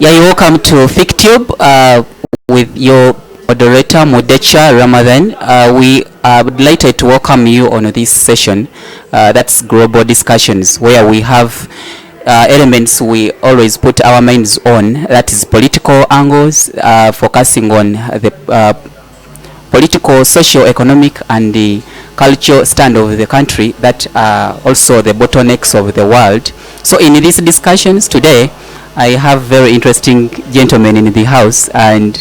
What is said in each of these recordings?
Yeah, you're welcome to Fiktube with your moderator Modecha Ramadan. We would like to welcome you on this session. That's global discussions, where we have elements we always put our minds on. That is political angles, focusing on the political, socio-economic, and the cultural stand of the country, that are also the bottlenecks of the world. So in these discussions today, I have very interesting gentlemen in the house, and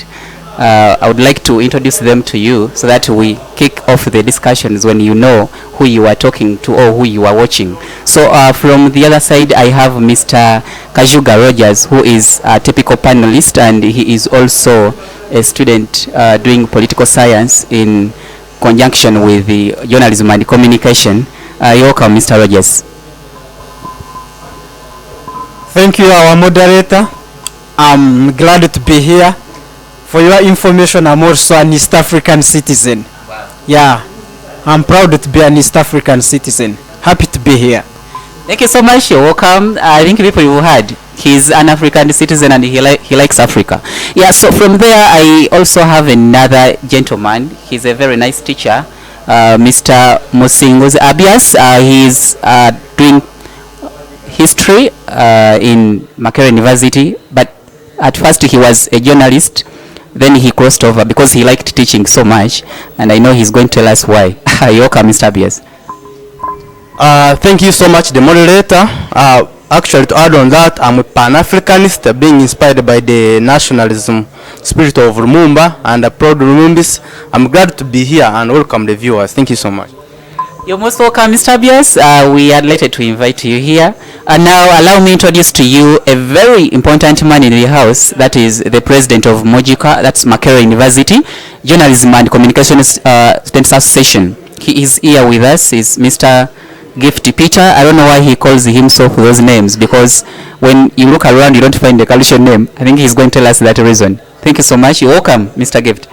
I would like to introduce them to you so that we kick off the discussions when you know who you are talking to or who you are watching. So from the other side, I have Mr. Kajuga Rogers, who is a typical panelist, and he is also a student doing political science in conjunction with the journalism and communication. You're welcome, Mr. Rogers. Thank you, our moderator. I'm glad to be here. For your information, I'm also an East African citizen. Wow. Yeah, I'm proud to be an East African citizen. Happy to be here. Thank you so much. You're welcome. I think people you heard, he's an African citizen and he likes Africa. Yeah, so from there, I also have another gentleman. He's a very nice teacher, Mr. Mosingozi Abias. He's doing history in Makerere University, but at first he was a journalist, then he crossed over because he liked teaching so much, and I know he's going to tell us why. You're welcome, Mr. Abias. Thank you so much, the moderator. Actually, to add on that, I'm a Pan-Africanist, being inspired by the nationalism spirit of Lumumba and a proud Lumumbis. I'm glad to be here and welcome the viewers. Thank you so much. You're most welcome, Mr. Abias. We are delighted to invite you here. And now allow me to introduce to you a very important man in the house, that is the president of Mojika, that's Makerere University, Journalism and Communications Students Association. He is here with us, is Mr. Gift Peter. I don't know why he calls himself those names, because when you look around you don't find the cultural name. I think he's going to tell us that reason. Thank you so much. You're welcome, Mr. Gift.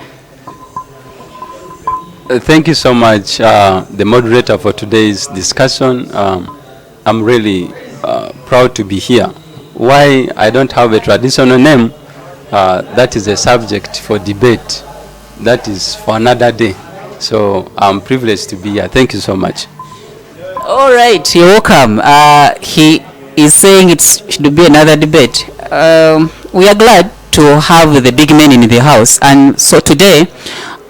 Thank you so much, the moderator, for today's discussion. I'm really proud to be here. Why I don't have a traditional name, that is a subject for debate. That is for another day. So I'm privileged to be here. Thank you so much. All right, you're welcome. He is saying it should be another debate. We are glad to have the big men in the house, and so today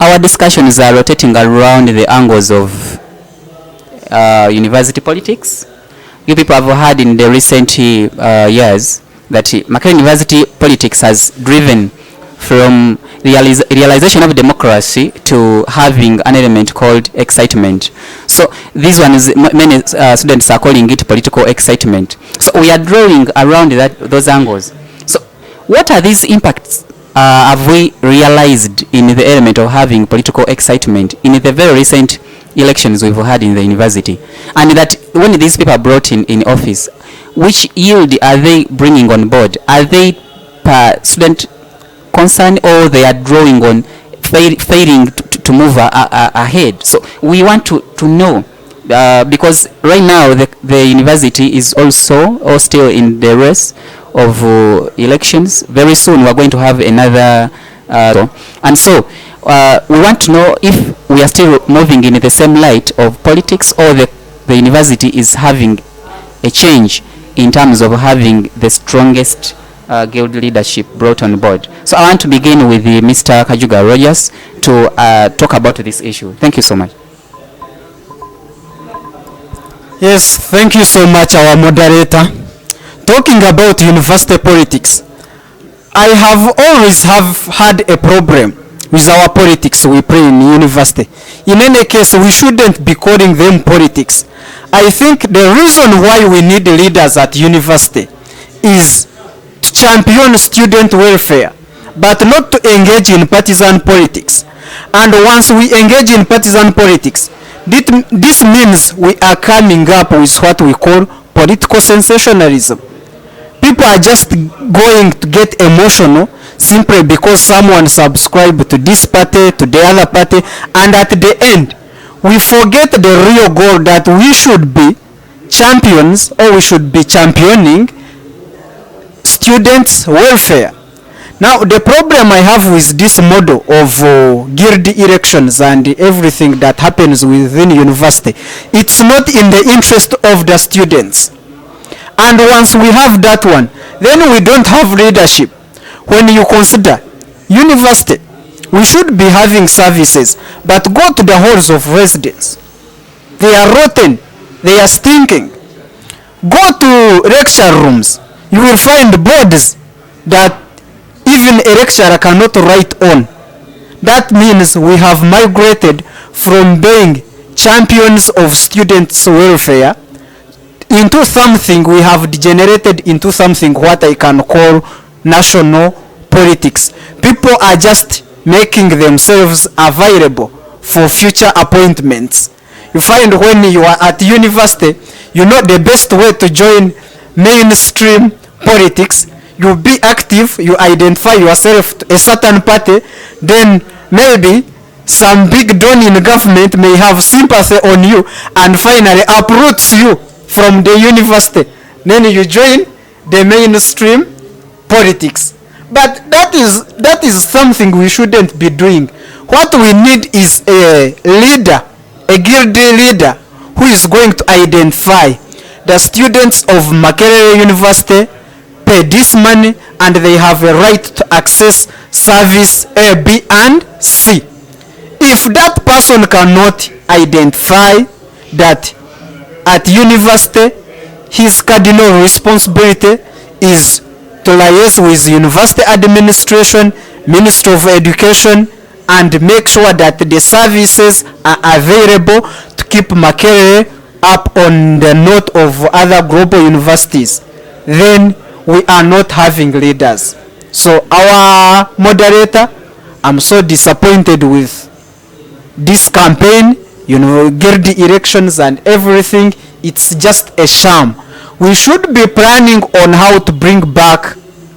our discussions are rotating around the angles of university politics. You people have heard in the recent years that Makerere University politics has driven from realization of democracy to having an element called excitement. So these ones, many students are calling it political excitement. So we are drawing around those angles. So what are these impacts have we realized in the element of having political excitement in the very recent elections we've had in the university? And that when these people are brought in office, which yield are they bringing on board? Are they student concern, or they are drawing on failing to move ahead? So we want to know, because right now the university is also still in the race of elections. Very soon we're going to have another and so we want to know if we are still moving in the same light of politics, or the university is having a change in terms of having the strongest guild leadership brought on board. So I want to begin with Mr. Kajuga Rogers to talk about this issue. Thank you so much. Yes, thank you so much, our moderator. Talking about university politics, I have always had a problem with our politics we play in university. In any case, we shouldn't be calling them politics. I think the reason why we need leaders at university is to champion student welfare, but not to engage in partisan politics. And once we engage in partisan politics, this means we are coming up with what we call political sensationalism. People are just going to get emotional simply because someone subscribed to this party, to the other party, and at the end, we forget the real goal, that we should be champions, or we should be championing students' welfare. Now, the problem I have with this model of guild elections and everything that happens within university, it's not in the interest of the students. And once we have that one, then we don't have leadership. When you consider university, we should be having services, but go to the halls of residence. They are rotten, they are stinking. Go to lecture rooms, you will find boards that even a lecturer cannot write on. That means we have migrated from being champions of students' welfare into something, we have degenerated into something what I can call national politics. People are just making themselves available for future appointments. You find when you are at university, you know the best way to join mainstream politics. You be active, you identify yourself to a certain party, then maybe some big don in government may have sympathy on you and finally uproots you from the university. Then you join the mainstream politics. But that is something we shouldn't be doing. What we need is a leader, a guild leader who is going to identify the students of Makerere University pay this money and they have a right to access service A, B, and C. If that person cannot identify that at university, his cardinal responsibility is to liaise with university administration, Ministry of Education, and make sure that the services are available to keep Makerere up on the note of other global universities, then we are not having leaders. So our moderator, I'm so disappointed with this campaign, guild elections and everything. It's just a sham. We should be planning on how to bring back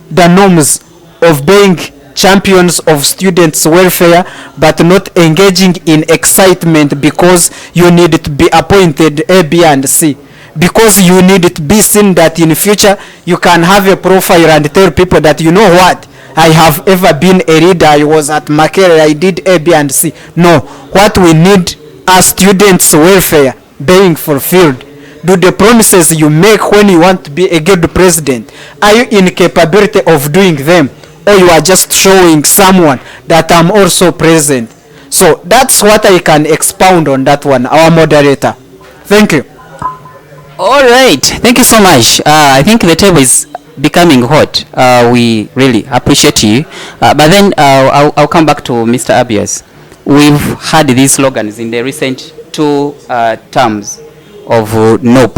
the norms of being champions of students' welfare, but not engaging in excitement because you need to be appointed A, B, and C. Because you need to be seen that in future you can have a profile and tell people that, you know what, I have ever been a leader, I was at Makerere, I did A, B, and C. No, what we need are students' welfare being fulfilled. Do the promises you make when you want to be a guild president, are you in capability of doing them? Or you are just showing someone that I'm also present? So that's what I can expound on that one, our moderator. Thank you. All right, thank you so much. I think the table is becoming hot. We really appreciate you. But then I'll come back to Mr. Abias. We've had these slogans in the recent two terms of NOP.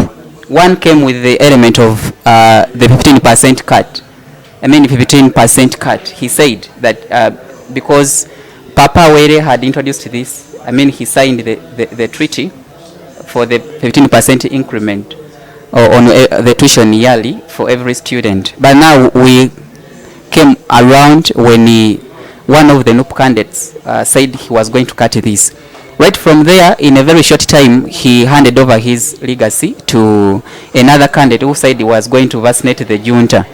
One came with the element of the 15% cut. 15% cut. He said that because Papa Were had introduced this, he signed the treaty for the 15% increment on the tuition yearly for every student. But now we came around when one of the NOP candidates said he was going to cut this. Right from there, in a very short time, he handed over his legacy to another candidate who said he was going to vaccinate the junta.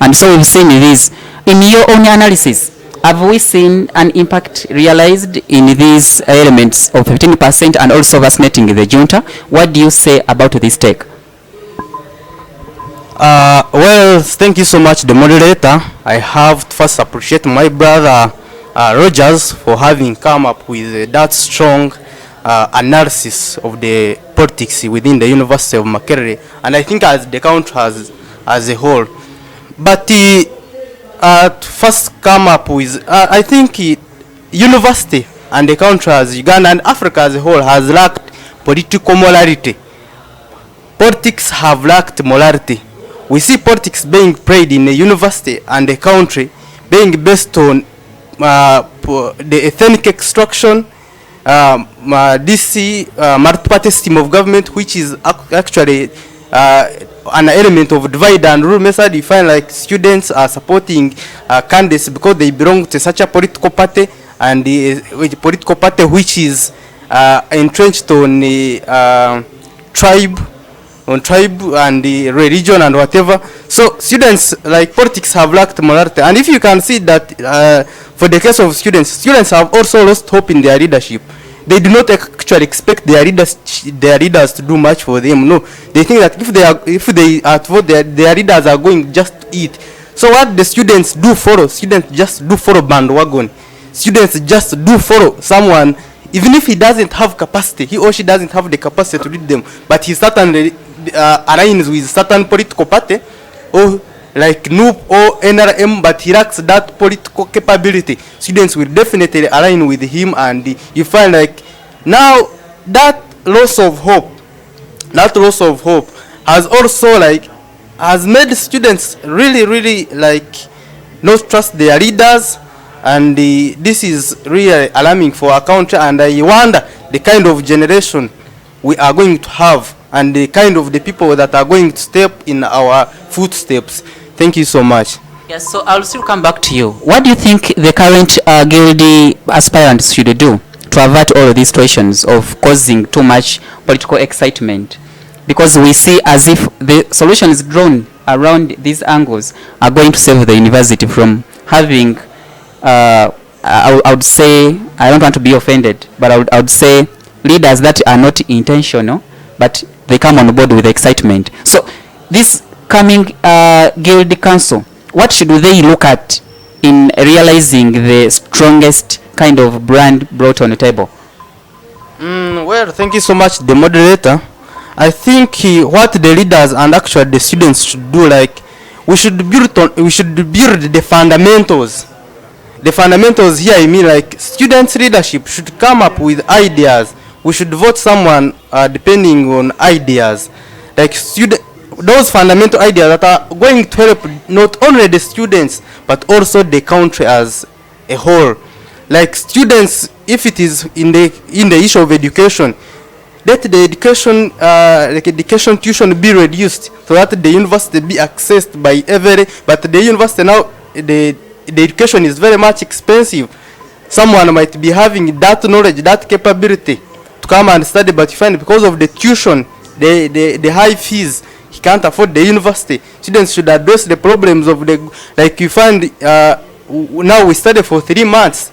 And so we've seen this. In your own analysis, have we seen an impact realized in these elements of 15% and also vaccinating the junta? What do you say about this take? Well, thank you so much, the moderator. I have to first appreciate my brother Rogers for having come up with that strong analysis of the politics within the University of Makerere, and I think as the country as a whole. But to first come up with, I think university and the country as Uganda and Africa as a whole has lacked political morality. Politics have lacked morality. We see politics being played in a university and a country being based on the ethnic extraction, this multi-party system of government, which is actually an element of divide and rule method. You find like students are supporting candidates because they belong to such a political party, and the political party which is entrenched on the tribe on tribe and the religion and whatever. So students, like politics, have lacked morality. And if you can see that for the case of students have also lost hope in their leadership. They do not actually expect their leaders to do much for them. No, they think that if they are to vote, their leaders are going just to eat. So what the students do follow? Students just do follow bandwagon. Students just do follow someone, even if he doesn't have capacity, he or she doesn't have the capacity to lead them, but he certainly aligns with certain political party, or like NUP or NRM, but he lacks that political capability. Students will definitely align with him, and you find like now that loss of hope has also like has made students really like not trust their leaders, and this is really alarming for our country. And I wonder the kind of generation we are going to have, and the kind of the people that are going to step in our footsteps. Thank you so much. Yes, so I'll still come back to you. What do you think the current guilty aspirants should do to avert all of these situations of causing too much political excitement? Because we see as if the solutions drawn around these angles are going to save the university from having, I would say, I don't want to be offended, but I would say leaders that are not intentional, but they come on board with excitement. So this coming guild council, what should they look at in realizing the strongest kind of brand brought on the table? Well, thank you so much, the moderator. I think what the leaders and actually the students should do, like we should build the fundamentals. The fundamentals here, I mean, like students' leadership should come up with ideas. We should vote someone depending on ideas, like those fundamental ideas that are going to help not only the students but also the country as a whole. Like students, if it is in the issue of education, let the education tuition be reduced so that the university be accessed by every. But the university now, the education is very much expensive. Someone might be having that knowledge, that capability to come and study, but you find because of the tuition, the high fees, he can't afford the university. Students should address the problems of the, like you find now we study for 3 months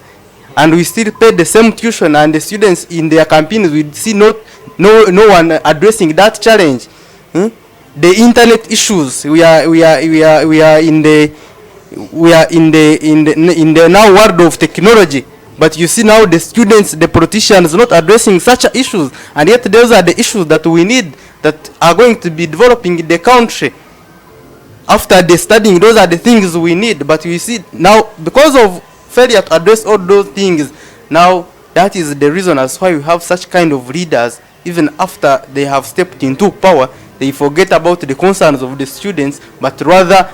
and we still pay the same tuition, and the students in their campaigns we see no one addressing that challenge. The internet issues, we are in the now world of technology, but you see now the students, the politicians not addressing such issues, and yet those are the issues that we need, that are going to be developing in the country after the studying. Those are the things we need, but we see now because of failure to address all those things, now that is the reason as why we have such kind of leaders. Even after they have stepped into power, they forget about the concerns of the students, but rather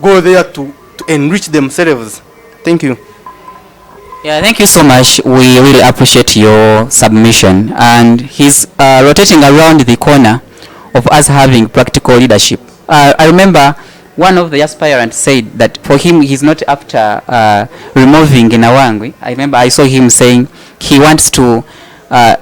go there to enrich themselves. Thank you. Yeah, thank you so much. We really appreciate your submission. And he's rotating around the corner of us having practical leadership. I remember one of the aspirants said that for him, he's not after removing Nawangwe. I remember I saw him saying he wants to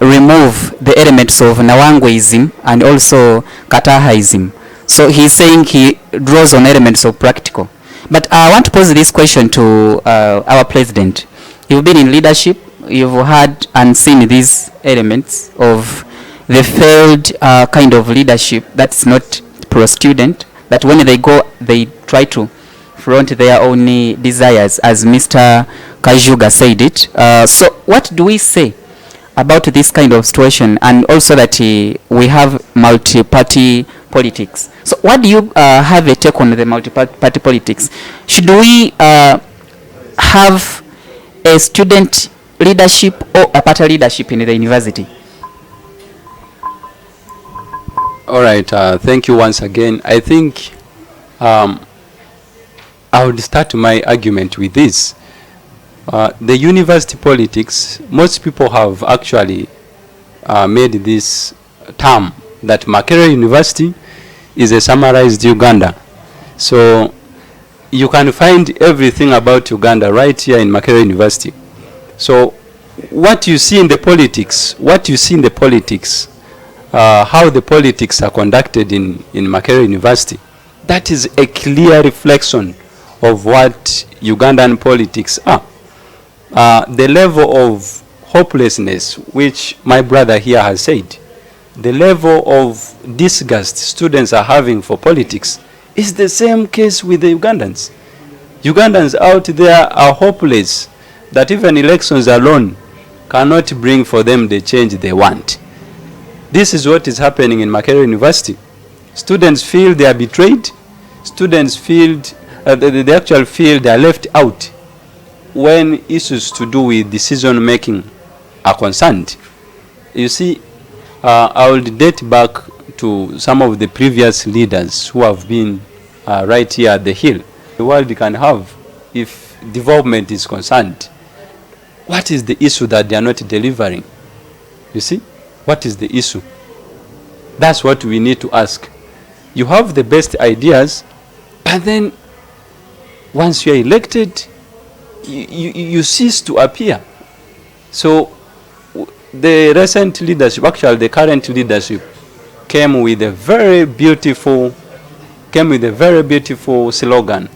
remove the elements of Nawangweism and also Katahaism. So he's saying he draws on elements of practical. But I want to pose this question to our president. You've been in leadership, you've had and seen these elements of the failed kind of leadership that's not pro-student, that when they go, they try to front their own desires, as Mr. Kajuga said it. So what do we say about this kind of situation, and also that we have multi-party politics? So what do you have a take on the multi-party politics? Should we have a student leadership or a party leadership in the university? All right, thank you once again. I think I would start my argument with this. The university politics, most people have actually made this term that Makerere University is a summarized Uganda. So you can find everything about Uganda right here in Makerere University. So what you see in the politics, how the politics are conducted in Makerere University, that is a clear reflection of what Ugandan politics are. The level of hopelessness, which my brother here has said, the level of disgust students are having for politics is the same case with the Ugandans. Ugandans out there are hopeless that even elections alone cannot bring for them the change they want. This is what is happening in Makerere University. Students feel they are betrayed. Students feel, they actually feel they are left out when issues to do with decision making are concerned. You see, I will date back to some of the previous leaders who have been right here at the Hill. The world can have if development is concerned. What is the issue that they are not delivering? You see, what is the issue? That's what we need to ask. You have the best ideas, but then once you are elected, you cease to appear. So the recent leadership, actually the current leadership, came with a very beautiful slogan,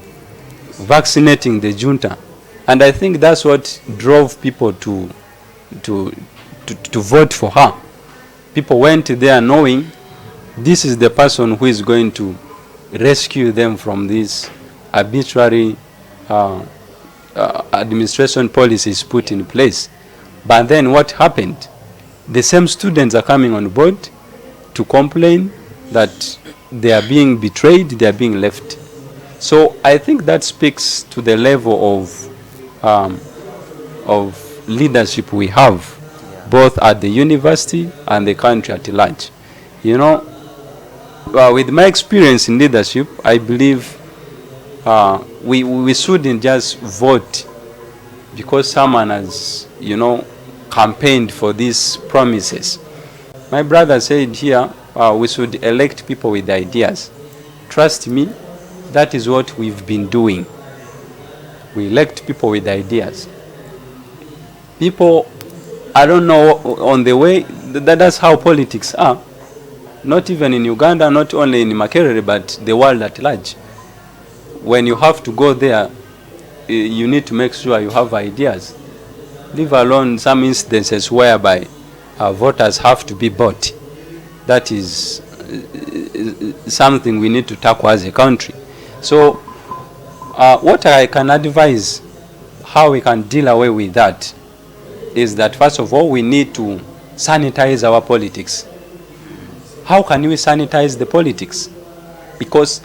vaccinating the junta. And I think that's what drove people to vote for her. People went there knowing this is the person who is going to rescue them from this arbitrary administration policies put in place. But then what happened? The same students are coming on board to complain that they are being betrayed, they are being left. So I think that speaks to the level of leadership we have, both at the university and the country at large. You know, with my experience in leadership, I believe we shouldn't just vote because someone has, campaigned for these promises. My brother said here, we should elect people with ideas. Trust me, that is what we've been doing. We elect people with ideas. People, I don't know, on the way, that's how politics are. Not even in Uganda, not only in Makerere, but the world at large. When you have to go there, you need to make sure you have ideas. Leave alone some instances whereby voters have to be bought. That is something we need to tackle as a country. So what I can advise how we can deal away with that is that first of all we need to sanitize our politics. How can we sanitize the politics? Because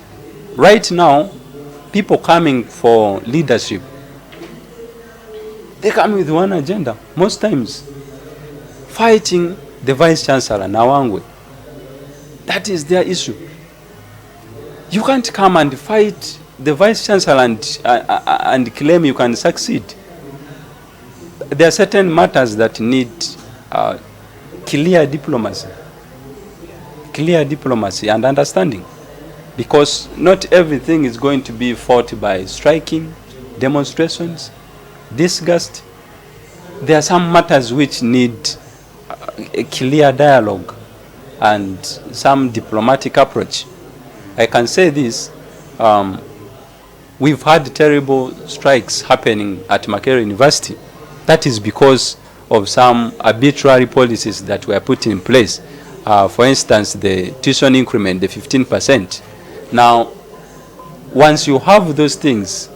right now people coming for leadership, they come with one agenda most times, fighting the Vice Chancellor Nawangwe. That is their issue. You can't come and fight the Vice Chancellor and claim you can succeed. There are certain matters that need clear diplomacy and understanding, because not everything is going to be fought by striking, demonstrations, disgust. There are some matters which need a clear dialogue and some diplomatic approach. I can say this, we've had terrible strikes happening at Makerere University. That is because of some arbitrary policies that were put in place. For instance, the tuition increment, the 15%. Now, once you have those things,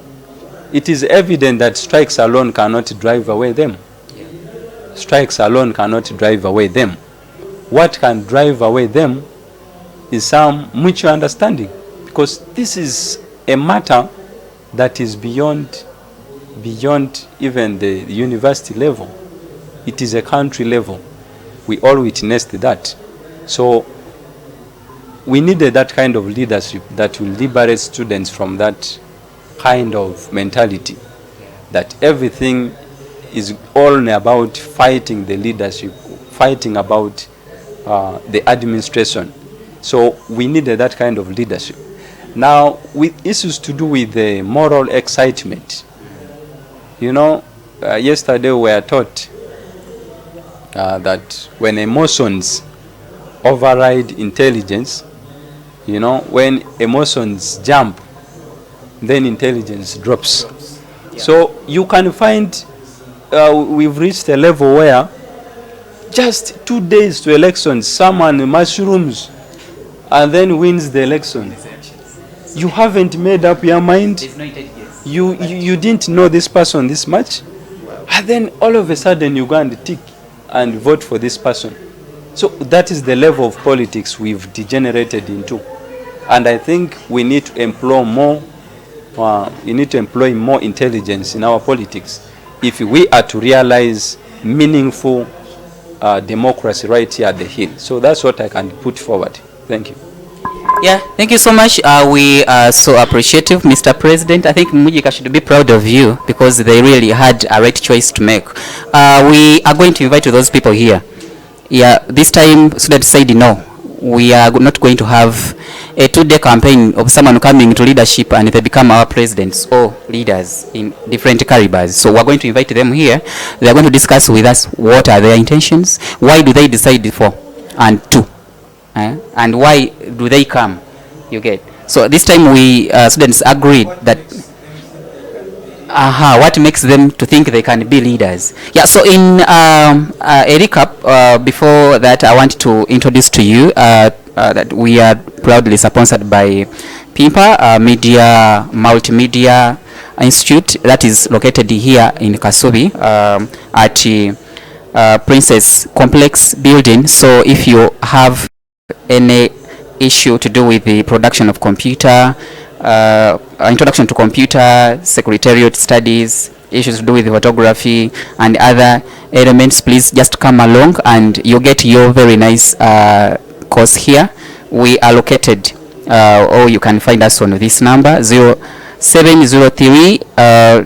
it is evident that strikes alone cannot drive away them. Strikes alone cannot drive away them. What can drive away them is some mutual understanding, because this is a matter that is beyond even the university level. It is a country level. We all witnessed that. So we needed that kind of leadership that will liberate students from that kind of mentality, that everything is all about fighting the leadership, fighting about the administration. So we needed that kind of leadership. Now, with issues to do with the moral excitement, yesterday we were taught that when emotions override intelligence. You know, when emotions jump, then intelligence drops. So you can find we've reached a level where just 2 days to elections, someone mushrooms and then wins the election. You haven't made up your mind. You didn't know this person this much, and then all of a sudden you go and tick and vote for this person. So that is the level of politics we've degenerated into, and I think we need to employ more. You need to employ more intelligence in our politics if we are to realize meaningful democracy right here at the Hill. So that's what I can put forward. Thank you. Yeah, thank you so much. We are so appreciative, Mr. President. I think Mujika should be proud of you because they really had a right choice to make. We are going to invite those people here. Yeah, this time students said no. We are not going to have a 2-day campaign of someone coming to leadership and they become our presidents or leaders in different calibers. So we're going to invite them here. They are going to discuss with us what are their intentions, why do they decide for and to, and why do they come, you get. So this time we students agreed that what makes them to think they can be leaders. Yeah, so in a recap, before that I want to introduce to you that we are proudly sponsored by PIMPA, Media Multimedia Institute, that is located here in Kasubi at Princess Complex building. So if you have any issue to do with the production of computer, introduction to computer, secretariat studies, issues to do with photography and other elements, please just come along and you get your very nice course here. We are located, or you can find us on this number 0703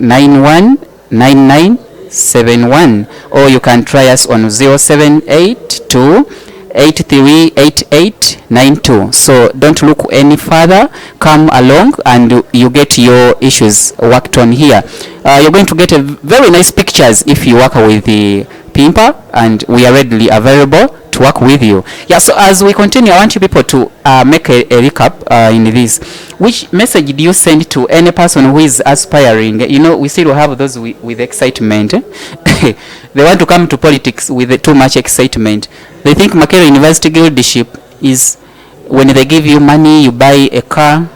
919971, or you can try us on 0782 838892. So don't look any further, come along and you get your issues worked on here. You're going to get a very nice pictures if you work with the PIMPA, and we are readily available to work with you. Yeah, so as we continue, I want you people to make a recap in this. Which message do you send to any person who is aspiring? You know, we still have those with excitement. They want to come to politics with too much excitement. They think Makerere University Guildship is when they give you money, you buy a car,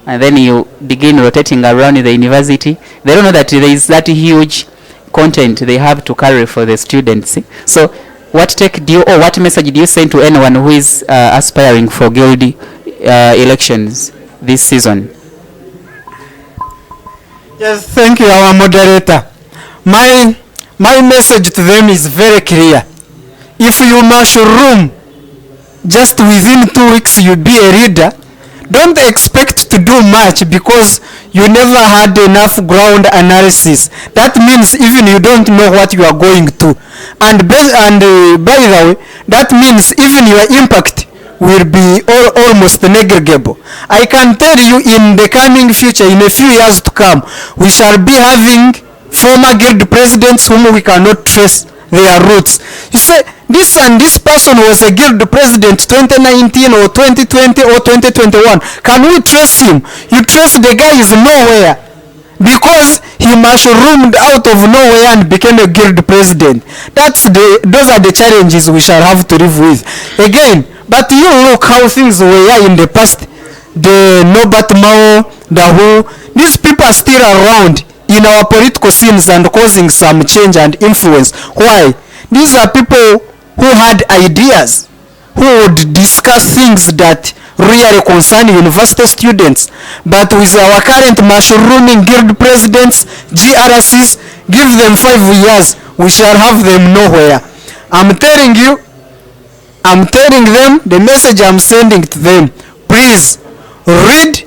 and then you begin rotating around the university. They don't know that there is that huge content they have to carry for the students. So what take do you, or what message do you send to anyone who is aspiring for guild elections this season? Yes, thank you, our moderator. My message to them is very clear. If you mushroom just within 2 weeks you'll be a leader, don't expect to do much because you never had enough ground analysis. That means even you don't know what you are going to. And by the way, that means even your impact will be almost negligible. I can tell you in the coming future, in a few years to come, we shall be having former guild presidents whom we cannot trace their roots. You say, this and this person was a guild president 2019 or 2020 or 2021. Can we trace him? You trace the guy is nowhere because he mushroomed out of nowhere and became a guild president. Those are the challenges we shall have to live with. Again, but you look how things were in the past. The Norbert Mao, the who, these people are still around in our political scenes and causing some change and influence. Why? These are people who had ideas, who would discuss things that really concern university students. But with our current mushrooming guild presidents, GRCs, give them 5 years, we shall have them nowhere. I'm telling them, the message I'm sending to them, please read,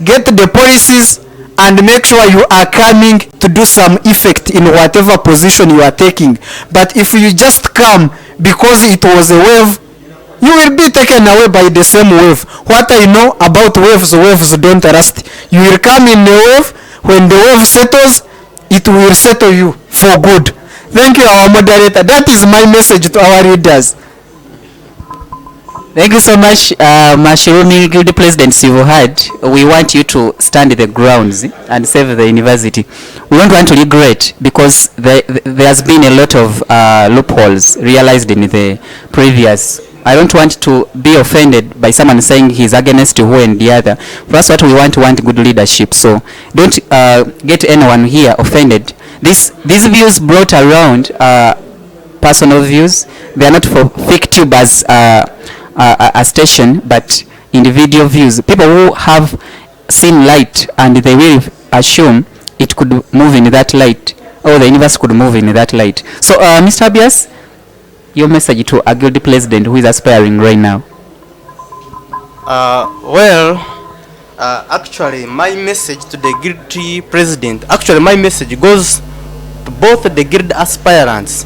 get the policies, and make sure you are coming to do some effect in whatever position you are taking. But if you just come because it was a wave, you will be taken away by the same wave. What I know about waves don't last. You will come in a wave, when the wave settles, it will settle you for good. Thank you, our moderator. That is my message to our readers. Thank you so much, Mashirumi, good presidents you've had. We want you to stand the grounds and save the university. We don't want to regret because there has been a lot of loopholes realized in the previous. I don't want to be offended by someone saying he's against who and the other. For us, what we want good leadership. So don't get anyone here offended. These views brought around personal views. They are not for Fiktube as a station, but individual views. People who have seen light and they will assume it could move in that light, or the universe could move in that light. So, Mr. Abias, your message to a guilty president who is aspiring right now? Actually, my message to the guilty president, my message goes to both the guilty aspirants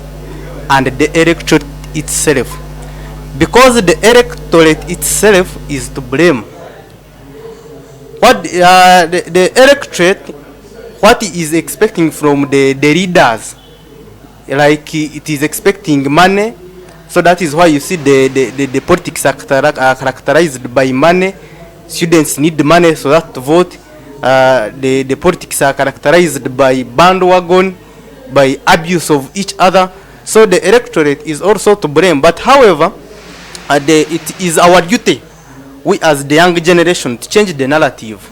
and the electorate itself. Because the electorate itself is to blame. What the electorate, what is expecting from the leaders, like it is expecting money, so that is why you see the politics are characterized by money. Students need money so that to vote. The politics are characterized by bandwagon, by abuse of each other. So the electorate is also to blame. But however, it is our duty, we as the young generation, to change the narrative.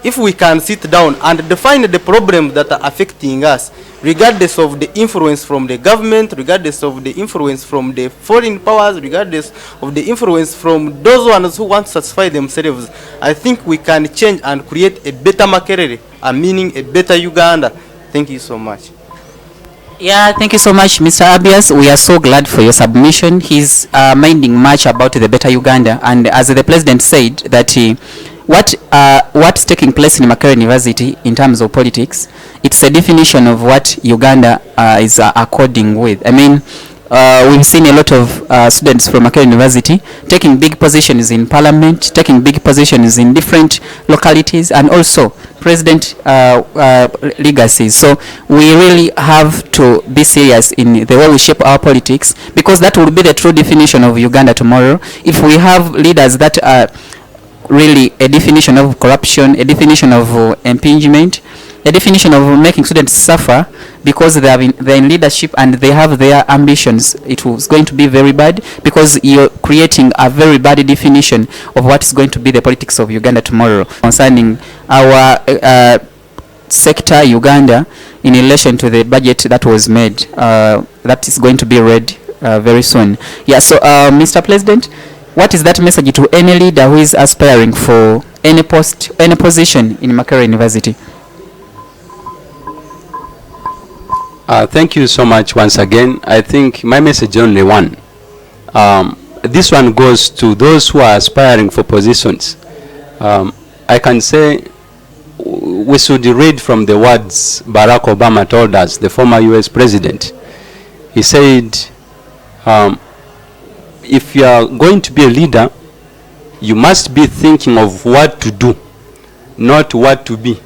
If we can sit down and define the problems that are affecting us, regardless of the influence from the government, regardless of the influence from the foreign powers, regardless of the influence from those ones who want to satisfy themselves, I think we can change and create a better Makerere, meaning a better Uganda. Thank you so much. Yeah, thank you so much, Mr. Abias. We are so glad for your submission. He's minding much about the better Uganda, and as the president said, that what's taking place in Makerere University in terms of politics, it's a definition of what Uganda is according with. I mean, we've seen a lot of students from Makerere University taking big positions in parliament, taking big positions in different localities, and also president legacies. So we really have to be serious in the way we shape our politics, because that will be the true definition of Uganda tomorrow. If we have leaders that are really a definition of corruption, a definition of impingement, a definition of making students suffer because they're in leadership and they have their ambitions, it was going to be very bad, because you're creating a very bad definition of what is going to be the politics of Uganda tomorrow concerning our sector Uganda in relation to the budget that was made, that is going to be read very soon. Yeah, so Mr. President, what is that message to any leader who is aspiring for any post, any position in Makerere University? Thank you so much once again. I think my message is only one. This one goes to those who are aspiring for positions. I can say we should read from the words Barack Obama told us, the former US president. He said, if you are going to be a leader, you must be thinking of what to do, not what to be.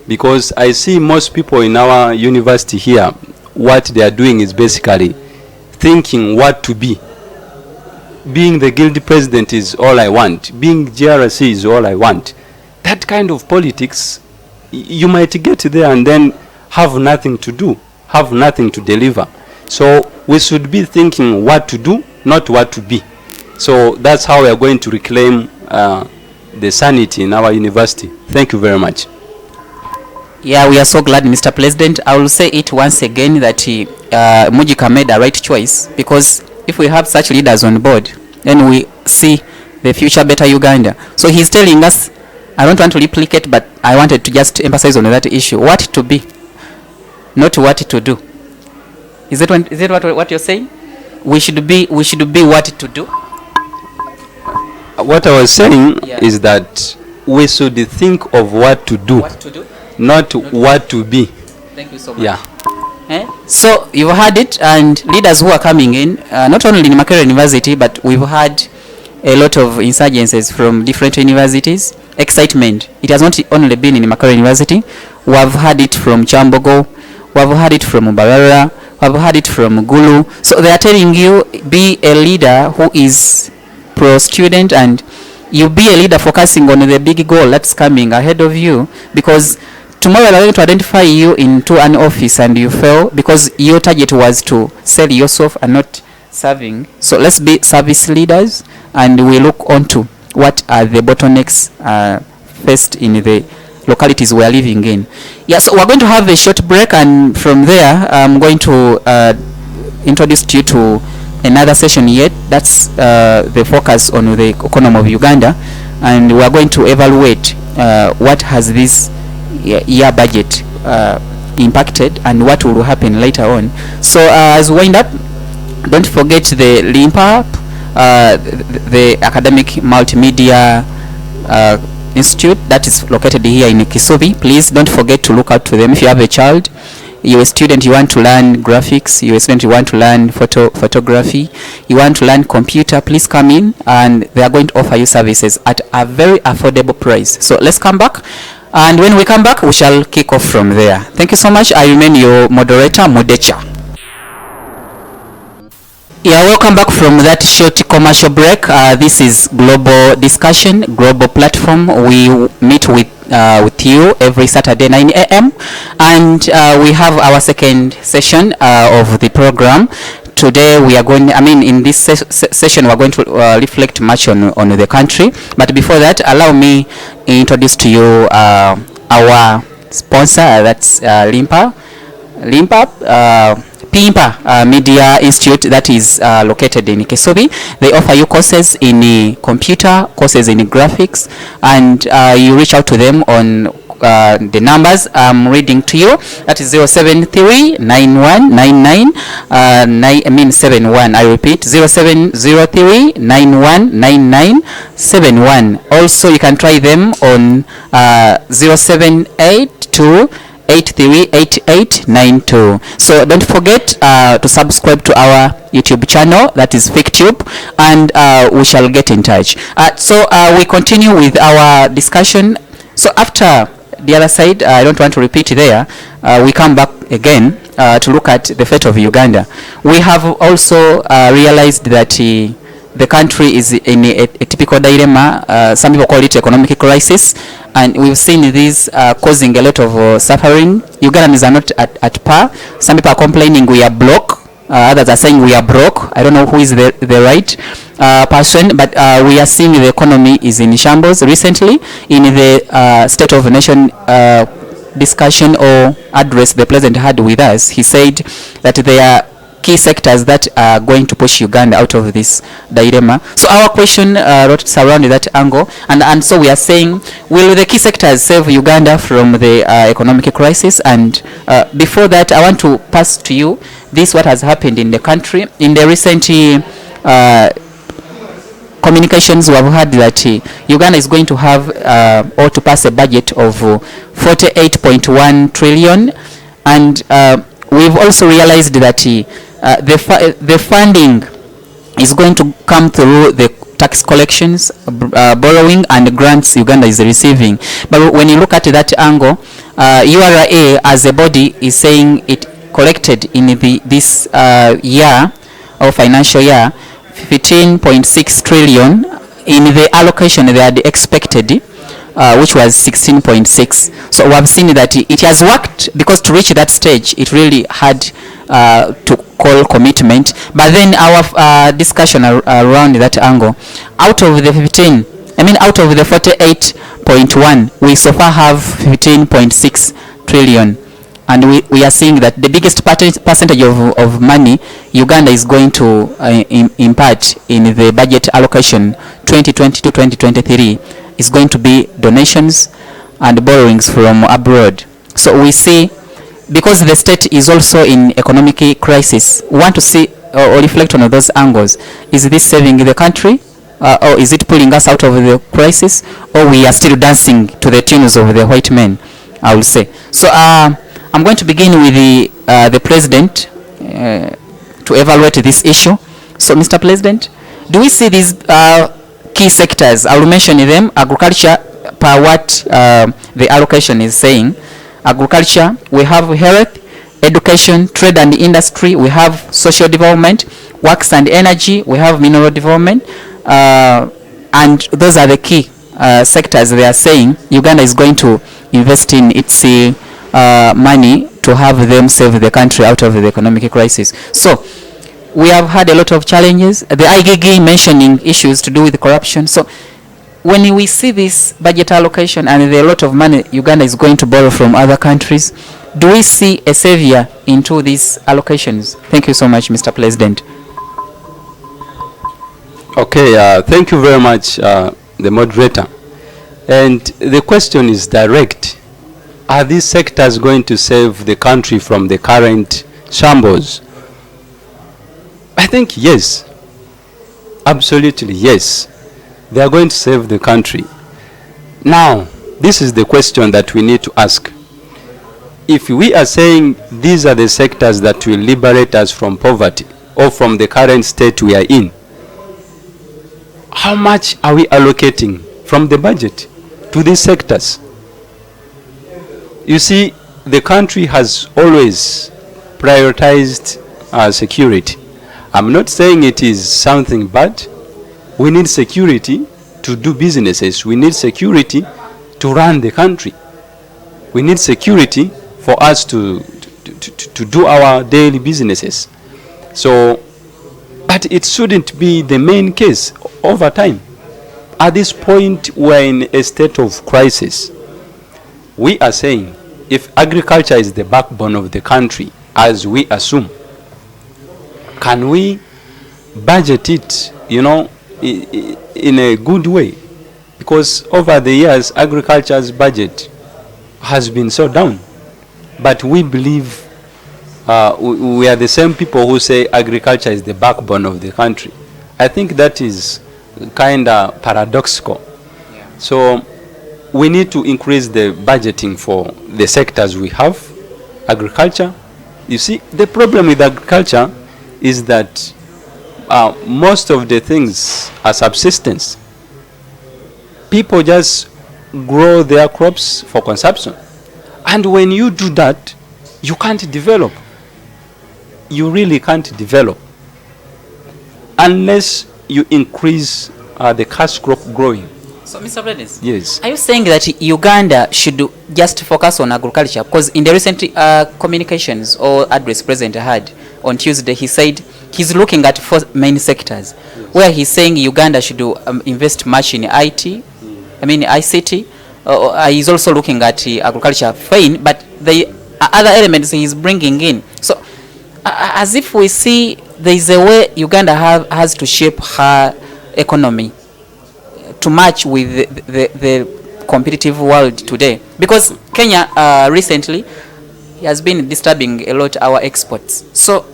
Because I see most people in our university here, what they are doing is basically thinking what to be. Being the guilty president is all I want. Being GRC is all I want. That kind of politics, you might get there and then have nothing to do, have nothing to deliver. So we should be thinking what to do, not what to be. So that's how we are going to reclaim the sanity in our university. Thank you very much. Yeah, we are so glad, Mr. President. I will say it once again that Mujika made a right choice, because if we have such leaders on board, then we see the future better Uganda. So he's telling us, I don't want to replicate, but I wanted to just emphasize on that issue. What to be, not what to do. Is it what you're saying? We should be what to do. What I was saying is that we should think of what to do, not what to be. Thank you so much. Yeah. So you've heard it, and leaders who are coming in, not only in Makerere University, but we've had a lot of insurgencies from different universities. Excitement. It has not only been in Makerere University. We have had it from Chambogo, we have had it from Mbarara, we have had it from Gulu. So they are telling you, be a leader who is pro-student, and you be a leader focusing on the big goal that's coming ahead of you, because tomorrow they're going to identify you into an office and you fail because your target was to sell yourself and not serving. So let's be service leaders, and we look onto what are the bottlenecks faced in the localities we are living in. Yeah, so we're going to have a short break, and from there I'm going to introduce you to another session yet. That's the focus on the economy of Uganda, and we are going to evaluate what has this year budget impacted and what will happen later on. So as we wind up, don't forget the LIMPAP, the Academic Multimedia Institute that is located here in Kisubi. Please don't forget to look out to them. If you have a child, you're a student, you want to learn graphics, you're a student, you want to learn photography, you want to learn computer, please come in, and they are going to offer you services at a very affordable price. So let's come back, and when we come back, we shall kick off from there. Thank you so much. I remain your moderator, Modecha. Yeah, welcome back from that short commercial break. This is Global Discussion, Global Platform. We meet with you every Saturday 9 a.m. and we have our second session of the program. Today we are going, in this session we're going to reflect much on the country. But before that, allow me introduce to you our sponsor, that's LIMPA. PIMPA Media Institute, that is located in Kisubi. They offer you courses in computer, courses in graphics, and you reach out to them on the numbers I'm reading to you. That is 073-9199-71. I repeat, 0703-9199-71. Also, you can try them on 0782-838892. So don't forget to subscribe to our YouTube channel, that is Fiktube, and we shall get in touch. So we continue with our discussion. So after the other side, I don't want to repeat there, we come back again to look at the fate of Uganda. We have also realized that the country is in a typical dilemma. Some people call it economic crisis, and we've seen this causing a lot of suffering. Ugandans are not at par. Some people are complaining we are broke. Others are saying we are broke. I don't know who is the right person, but we are seeing the economy is in shambles. Recently, in the State of the Nation discussion or address the President had with us, he said that there are key sectors that are going to push Uganda out of this dilemma. So our question rotates around that angle, and so we are saying, will the key sectors save Uganda from the economic crisis? And before that, I want to pass to you this, what has happened in the country. In the recent communications, we have heard that Uganda is going to have or to pass a budget of 48.1 trillion, and we've also realized that the funding is going to come through the tax collections, borrowing, and grants Uganda is receiving. But when you look at that angle, URA as a body is saying it collected in this year or financial year 15.6 trillion in the allocation they had expected, which was 16.6. So we have seen that it has worked, because to reach that stage it really had to call commitment. But then our discussion around that angle, out of the 48.1, we so far have 15.6 trillion. And we are seeing that the biggest percentage of money Uganda is going to impart in the budget allocation 2020 to 2023 is going to be donations and borrowings from abroad. So we see, because the state is also in economic crisis, we want to see or reflect on those angles. Is this saving the country, or is it pulling us out of the crisis, or we are still dancing to the tunes of the white men, I will say. So I'm going to begin with the President to evaluate this issue. So, Mr. President, do we see these key sectors? I will mention them. Agriculture, per what the allocation is saying. Agriculture, we have health, education, trade and industry, we have social development, works and energy, we have mineral development, And those are the key sectors they are saying Uganda is going to invest in its money to have them save the country out of the economic crisis. So we have had a lot of challenges. The IGG mentioning issues to do with corruption. So when we see this budget allocation and the lot of money Uganda is going to borrow from other countries, do we see a savior into these allocations? Thank you so much, Mr. President. Okay, thank you very much, the moderator. And the question is direct. Are these sectors going to save the country from the current shambles? I think yes. Absolutely yes. They are going to save the country. Now, this is the question that we need to ask. If we are saying these are the sectors that will liberate us from poverty or from the current state we are in, how much are we allocating from the budget to these sectors? You see, the country has always prioritized security. I'm not saying it is something bad. We need security to do businesses. We need security to run the country. We need security for us to do our daily businesses. So, but it shouldn't be the main case over time. At this point, we're in a state of crisis. We are saying if agriculture is the backbone of the country, as we assume, can we budget it, in a good way? Because over the years, agriculture's budget has been so down. But we believe we are the same people who say agriculture is the backbone of the country. I think that is kind of paradoxical. Yeah. So we need to increase the budgeting for the sectors we have. Agriculture, you see, the problem with agriculture is that most of the things are subsistence. People just grow their crops for consumption. And when you do that, you can't develop. You really can't develop unless you increase the cash crop growing. So, Mr. President, yes, are you saying that Uganda should just focus on agriculture? Because in the recent communications or address President had on Tuesday, he said he's looking at 4 main sectors, yes, where he's saying Uganda should invest much in ICT. He's also looking at agriculture, fine, but the other elements he's bringing in. So, as if we see there is a way Uganda has to shape her economy to match with the competitive world today. Because Kenya recently has been disturbing a lot our exports. So,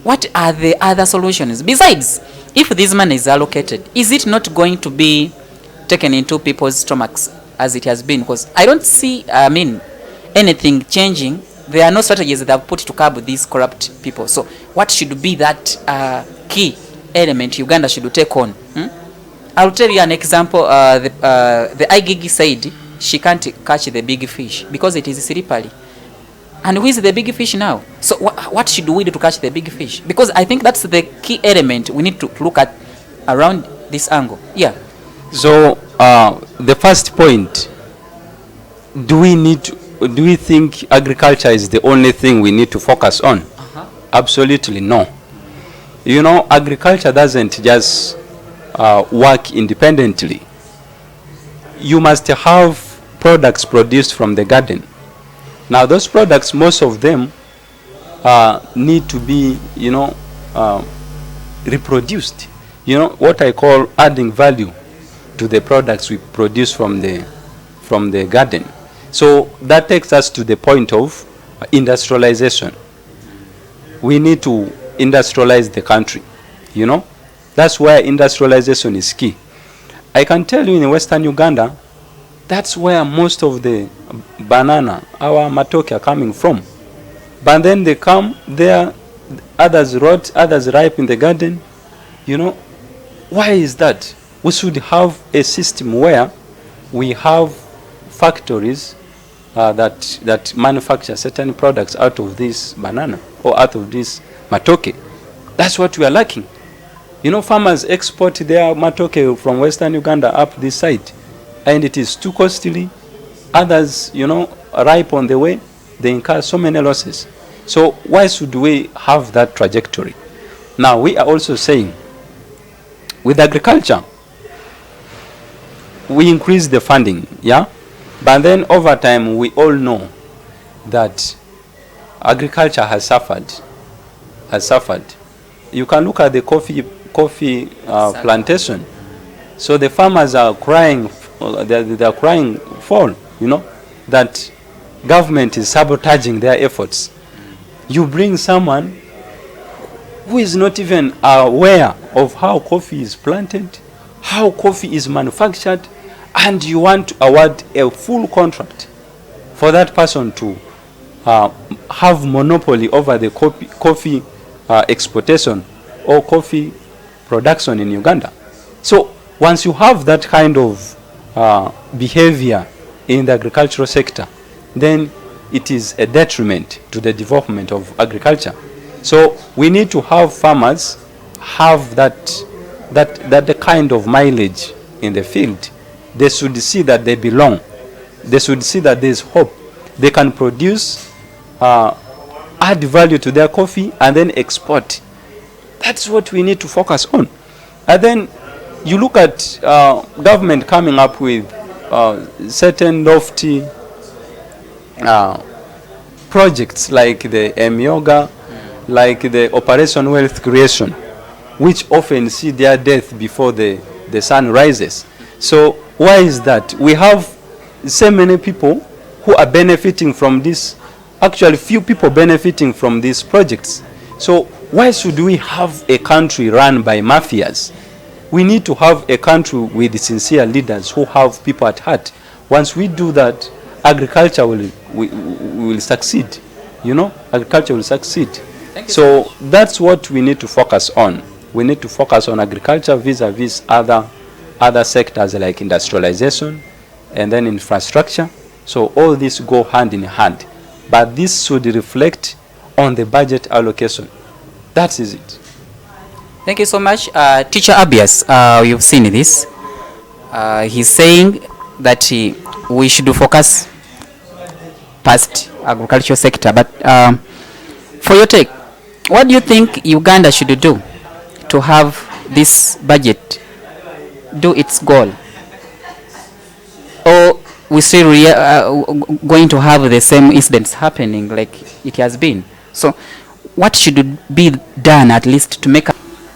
what are the other solutions? Besides, if this money is allocated, is it not going to be taken into people's stomachs as it has been? Because I don't see, anything changing. There are no strategies that have put to curb these corrupt people. So what should be that key element Uganda should take on? I'll tell you an example. The IGG said she can't catch the big fish because it is slippery. And who is the big fish now? So what should we do to catch the big fish? Because I think that's the key element we need to look at around this angle. Yeah. So the first point, do we think agriculture is the only thing we need to focus on? Absolutely no. Agriculture doesn't just work independently. You must have products produced from the garden. Now those products, most of them need to be reproduced. What I call adding value to the products we produce from the garden. So that takes us to the point of industrialization. We need to industrialize the country. That's where industrialization is key. I can tell you in Western Uganda, that's where most of the banana, our matoke, are coming from. But then they come there, others rot, others ripe in the garden. Why is that? We should have a system where we have factories that manufacture certain products out of this banana or out of this matoke. That's what we are lacking. You know, farmers export their matoke from Western Uganda up this side, and it is too costly. Others, you know, ripe on the way, they incur so many losses. So why should we have that trajectory? Now, we are also saying, with agriculture, we increase the funding, yeah? But then over time, we all know that agriculture has suffered. You can look at the coffee plantation. So the farmers are crying, they are crying for, you know, that government is sabotaging their efforts. You bring someone who is not even aware of how coffee is planted, how coffee is manufactured, and you want to award a full contract for that person to have monopoly over the coffee exportation or coffee production in Uganda. So once you have that kind of behavior in the agricultural sector, then it is a detriment to the development of agriculture. So we need to have farmers have that kind of mileage in the field. They should see that they belong. They should see that there is hope. They can produce, add value to their coffee, and then export. That's what we need to focus on. And then you look at government coming up with certain lofty projects like the M-Yoga, like the Operation Wealth Creation, which often see their death before the sun rises. So why is that? We have so many people who are benefiting from this, actually few people benefiting from these projects. So why should we have a country run by mafias? We need to have a country with sincere leaders who have people at heart. Once we do that, agriculture will succeed. You know, agriculture will succeed. So that's what we need to focus on. We need to focus on agriculture vis-a-vis other sectors like industrialization and then infrastructure. So all this go hand in hand. But this should reflect on the budget allocation. That is it. Thank you so much. Teacher Abias, you've seen this. He's saying that we should focus past agricultural sector. But for your take, what do you think Uganda should do to have this budget do its goal? Or we still going to have the same incidents happening like it has been? So what should be done at least to make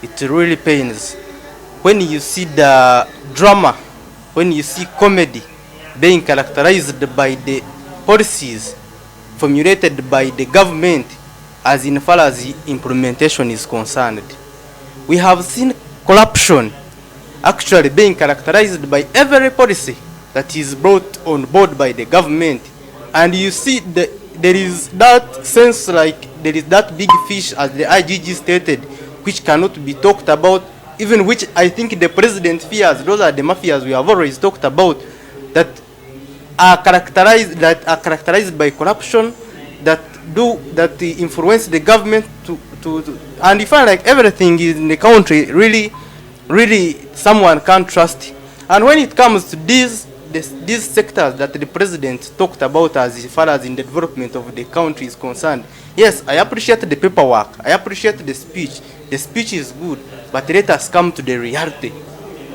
it really pains when you see the drama, when you see comedy being characterized by the policies formulated by the government as in far as the implementation is concerned. We have seen corruption actually being characterized by every policy that is brought on board by the government, and you see there is that sense like there is that big fish, as the IGG stated, which cannot be talked about, even which I think the president fears. Those are the mafias we have always talked about, that are characterized by corruption, that influence the government to and you find like everything in the country really someone can't trust. And when it comes to these sectors that the president talked about as far as in the development of the country is concerned, yes, I appreciate the paperwork, I appreciate the speech. The speech is good, but let us come to the reality.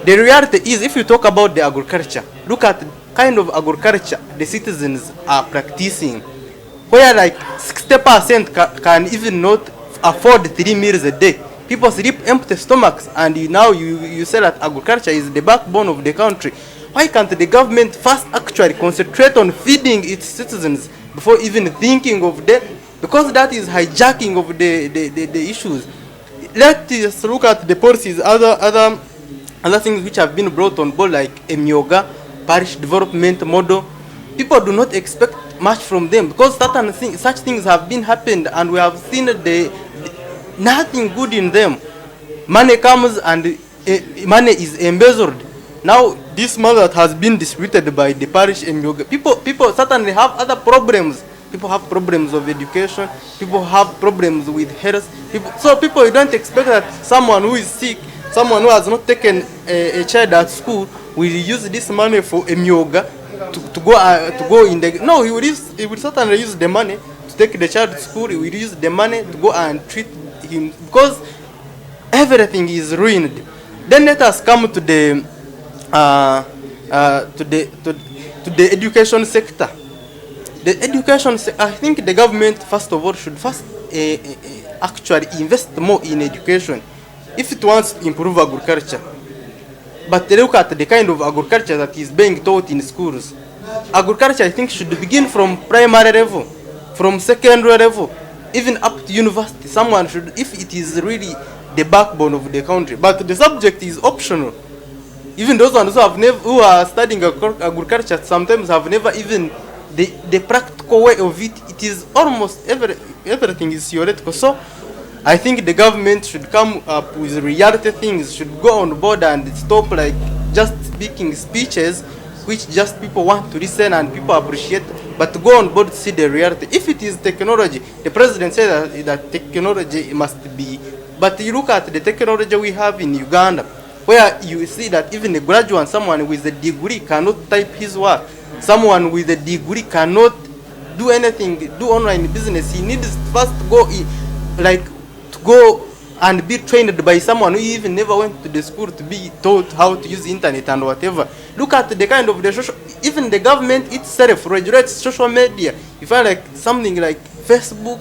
The reality is, if you talk about the agriculture, look at the kind of agriculture the citizens are practicing, where like 60% can even not afford 3 meals a day. People sleep empty stomachs, and now you say that agriculture is the backbone of the country. Why can't the government first actually concentrate on feeding its citizens before even thinking of them? Because that is hijacking of the issues. Let us look at the policies, other things which have been brought on board, like M-Yoga, parish development model. People do not expect much from them because such things have been happened, and we have seen nothing good in them. Money comes and money is embezzled. Now this money that has been distributed by the parish M-Yoga, people certainly have other problems. People have problems of education. People have problems with health. So people don't expect that someone who is sick, someone who has not taken a child at school will use this money for a myoga to go in the no, he will certainly use the money to take the child to school. He will use the money to go and treat him, because everything is ruined. Then let us come to the to the education sector. The education I think the government first of all should actually invest more in education if it wants to improve agriculture. But look at the kind of agriculture that is being taught in schools. Agriculture, I think, should begin from primary level, from secondary level, even up to university. Someone should, if it is really the backbone of the country. But the subject is optional. Even those ones who are studying agriculture sometimes have never even the practical way of it. It is almost everything is theoretical. So I think the government should come up with reality things, should go on board and stop like just speaking speeches which just people want to listen and people appreciate, but to go on board to see the reality. If it is technology, the president said that technology must be, but you look at the technology we have in Uganda, where you see that even a graduate, someone with a degree cannot type his work. Someone with a degree cannot do anything, do online business. He needs first go and be trained by someone who even never went to the school to be taught how to use internet and whatever. Look at the kind of the social, even the government itself regulates social media. You find like something like Facebook,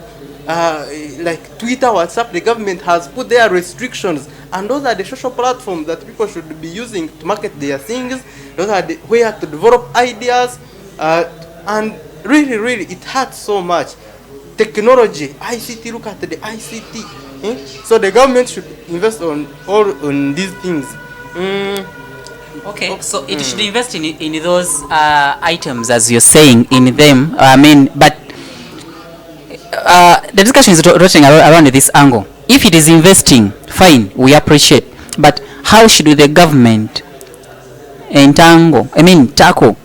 like Twitter, WhatsApp, the government has put their restrictions, and those are the social platforms that people should be using to market their things. Those are the way to develop ideas, and really it hurts so much. Technology, ICT, look at the ICT. So the government should invest on these things. Okay, so it should invest in those items, as you're saying, in them. I mean, but the discussion is rotating around this angle. If it is investing, fine, we appreciate. But how should the government tackle,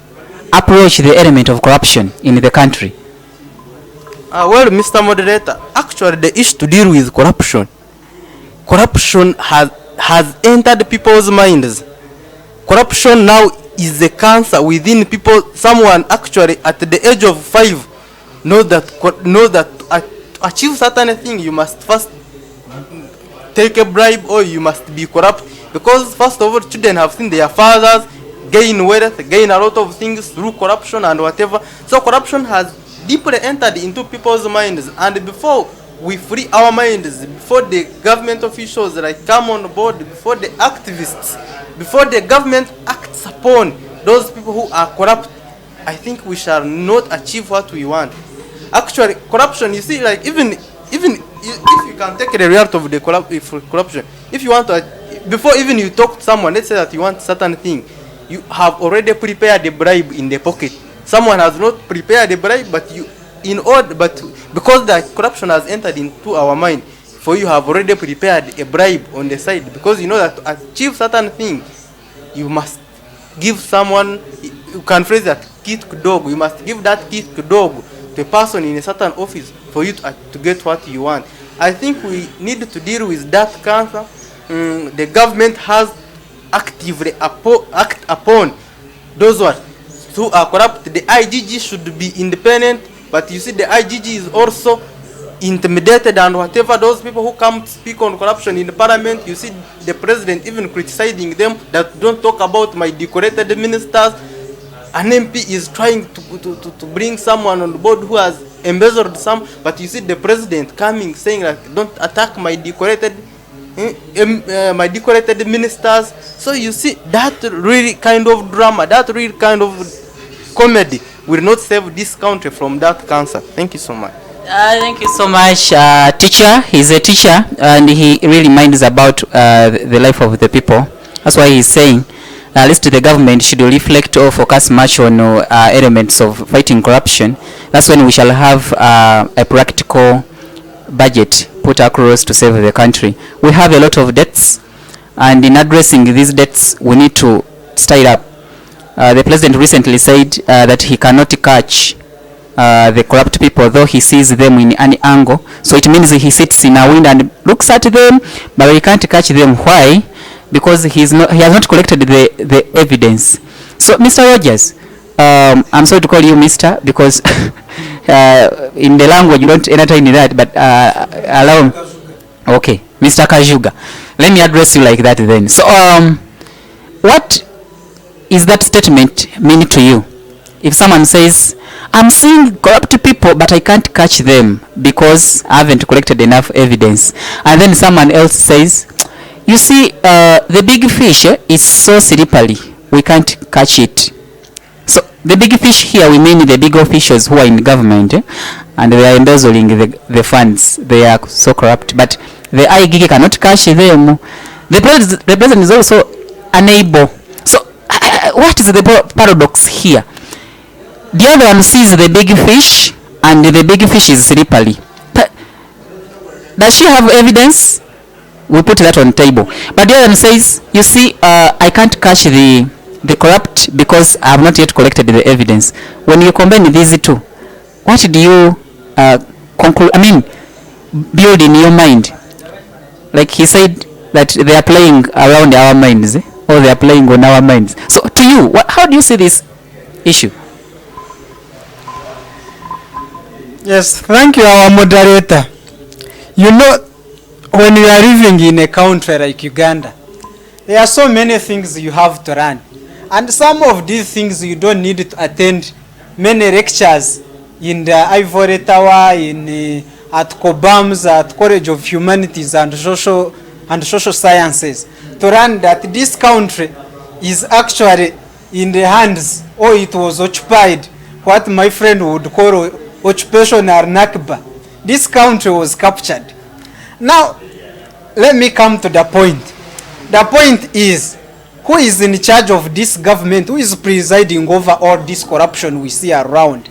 approach the element of corruption in the country? Well, Mr. Moderator, actually the issue to deal with corruption has entered people's minds. Corruption now is a cancer within people. Someone actually at the age of 5 knows that to achieve certain thing you must first take a bribe or you must be corrupt, because first of all children have seen their fathers gain wealth, gain a lot of things through corruption and whatever. So corruption has deeply entered into people's minds, and before we free our minds, before the government officials like come on board, before the activists, before the government acts upon those people who are corrupt, I think we shall not achieve what we want. Actually, corruption, you see, like even if you can take the reality of the corruption, if you want to, before even you talk to someone, let's say that you want certain thing, you have already prepared the bribe in the pocket. Someone has not prepared the bribe, but because the corruption has entered into our mind, for you have already prepared a bribe on the side, because you know that to achieve certain thing, you must give someone, you can phrase that kit dog, you must give that kit dog to a person in a certain office for you to get what you want. I think we need to deal with that cancer. The government has actively act upon those who are corrupt. The IGG should be independent, but you see the IGG is also intimidated and whatever. Those people who come to speak on corruption in the parliament, you see the president even criticizing them that don't talk about my decorated ministers. An MP is trying to bring someone on board who has embezzled some, but you see the president coming saying like, don't attack my decorated ministers. So you see that really kind of drama, that really kind of comedy will not save this country from that cancer. Thank you so much. Thank you so much, teacher. He's a teacher and he really minds about the life of the people. That's why he's saying at least the government should reflect or focus much on elements of fighting corruption. That's when we shall have a practical budget put across to save the country. We have a lot of debts, and in addressing these debts we need to style up. The president recently said that he cannot catch the corrupt people, though he sees them in any angle. So it means he sits in a window and looks at them, but he can't catch them. Why? because he has not collected the evidence. So, Mr. Rogers, I'm sorry to call you Mr. because in the language you don't entertain that, but allow me. Okay, Mr. Kajuga. Let me address you like that then. So, what is that statement mean to you? If someone says, I'm seeing corrupt people, but I can't catch them because I haven't collected enough evidence. And then someone else says, you see, the big fish is so slippery, we can't catch it. So the big fish here, we mean the big officials who are in government, and they are embezzling the funds. They are so corrupt, but the IGG cannot catch them. The president is also unable. So what is the paradox here? The other one sees the big fish, and the big fish is slippery. Does she have evidence? We put that on table. But the other one says, you see, I can't catch the corrupt because I have not yet collected the evidence. When you combine these two, what do you conclude? I mean, build in your mind. Like he said that they are playing around our minds, or they are playing on our minds. So to you, how do you see this issue? Yes, thank you, our moderator. You know, when you are living in a country like Uganda, there are so many things you have to learn. And some of these things you don't need to attend many lectures in the Ivory Tower, at Cobams, at College of Humanities and Social Sciences, to learn that this country is actually in the hands, or it was occupied, what my friend would call occupational Nakba. This country was captured. Now, let me come to the point. The point is, who is in charge of this government? Who is presiding over all this corruption we see around?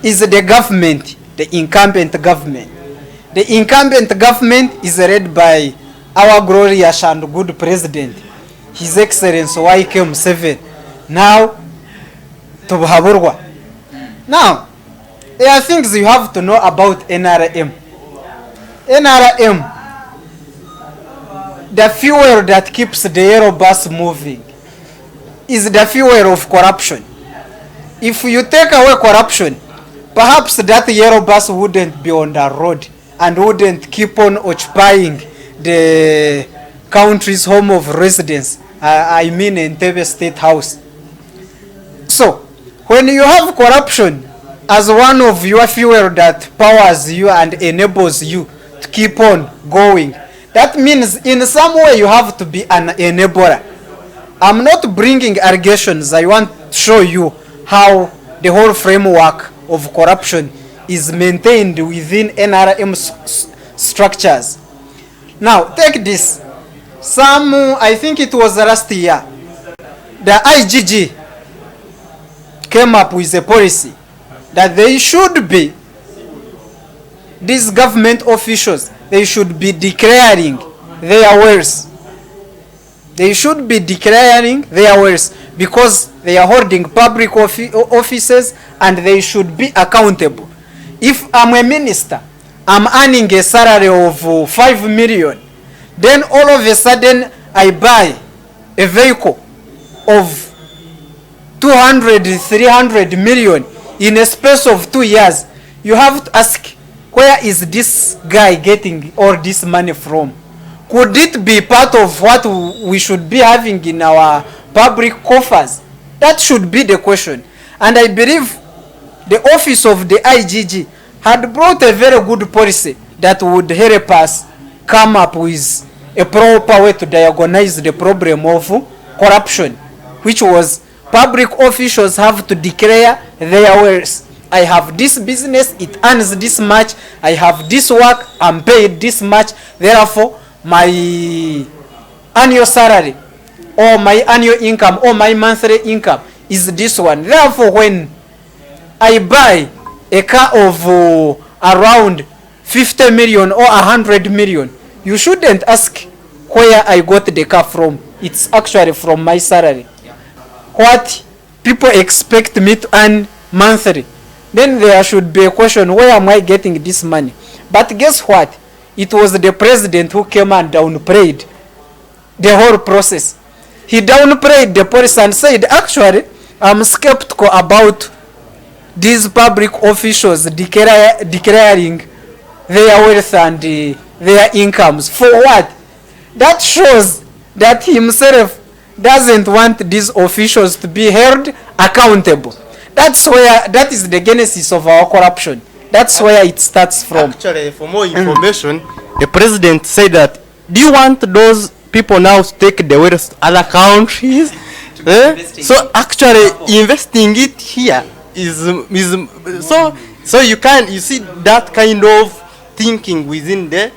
Is the government, the incumbent government. The incumbent government is led by our glorious and good president, His Excellency YK Museveni. Now, Tubuhaburwa. Now, there are things you have to know about NRM. NRM, the fuel that keeps the yellow bus moving, is the fuel of corruption. If you take away corruption, perhaps that yellow bus wouldn't be on the road and wouldn't keep on occupying the country's home of residence, I mean Entebbe State House. So, when you have corruption as one of your fuel that powers you and enables you to keep on going, that means in some way you have to be an enabler. I'm not bringing allegations. I want to show you how the whole framework of corruption is maintained within NRM structures. Now, take this. I think it was last year, the IGG came up with a policy that they should be, these government officials, they should be declaring their wealth. They should be declaring their wealth because they are holding public offices and they should be accountable. If I'm a minister, I'm earning a salary of 5 million, then all of a sudden I buy a vehicle of 200, 300 million in a space of 2 years. You have to ask, where is this guy getting all this money from? Could it be part of what we should be having in our public coffers? That should be the question. And I believe the office of the IGG had brought a very good policy that would help us come up with a proper way to diagnose the problem of corruption, which was public officials have to declare their wealth. I have this business, it earns this much, I have this work, I'm paid this much, therefore my annual salary or my annual income or my monthly income is this one. Therefore, when I buy a car of around 50 million or 100 million, you shouldn't ask where I got the car from. It's actually from my salary. What people expect me to earn monthly, then there should be a question, where am I getting this money? But guess what? It was the president who came and downplayed the whole process. He downplayed the police and said, actually, I'm skeptical about these public officials declaring their wealth and their incomes. For what? That shows that he himself doesn't want these officials to be held accountable. That is the genesis of our corruption. That's where it starts from. Actually, for more information, the president said that, do you want those people now to take the wealth to other countries? So actually investing it here is so you see that kind of thinking within the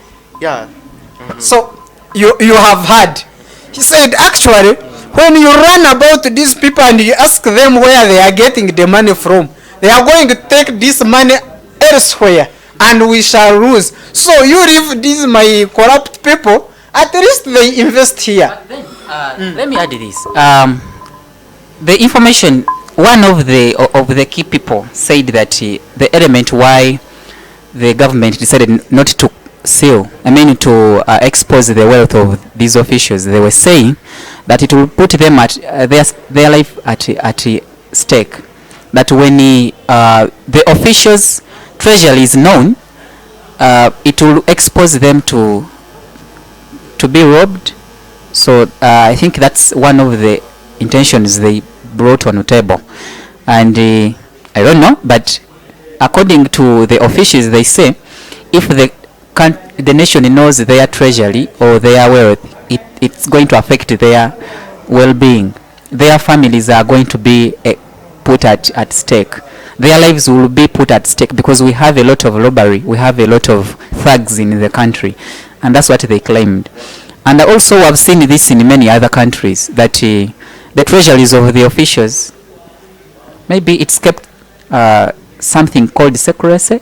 So you have heard. He said actually when you run about these people and you ask them where they are getting the money from, they are going to take this money elsewhere and we shall lose. So you leave these my corrupt people, at least they invest here. But then, let me add this. The information, one of the key people said that the element why the government decided not to to expose the wealth of these officials, they were saying that it will put them at their life at stake. That when the officials' treasury is known, it will expose them to be robbed. So I think that's one of the intentions they brought on the table. And I don't know, but according to the officials, they say if the nation knows their treasury or their wealth, it's going to affect their well-being. Their families are going to be put at stake. Their lives will be put at stake because we have a lot of robbery, we have a lot of thugs in the country, and that's what they claimed. And also I've seen this in many other countries, that the treasuries of the officials, maybe it's kept something called secrecy.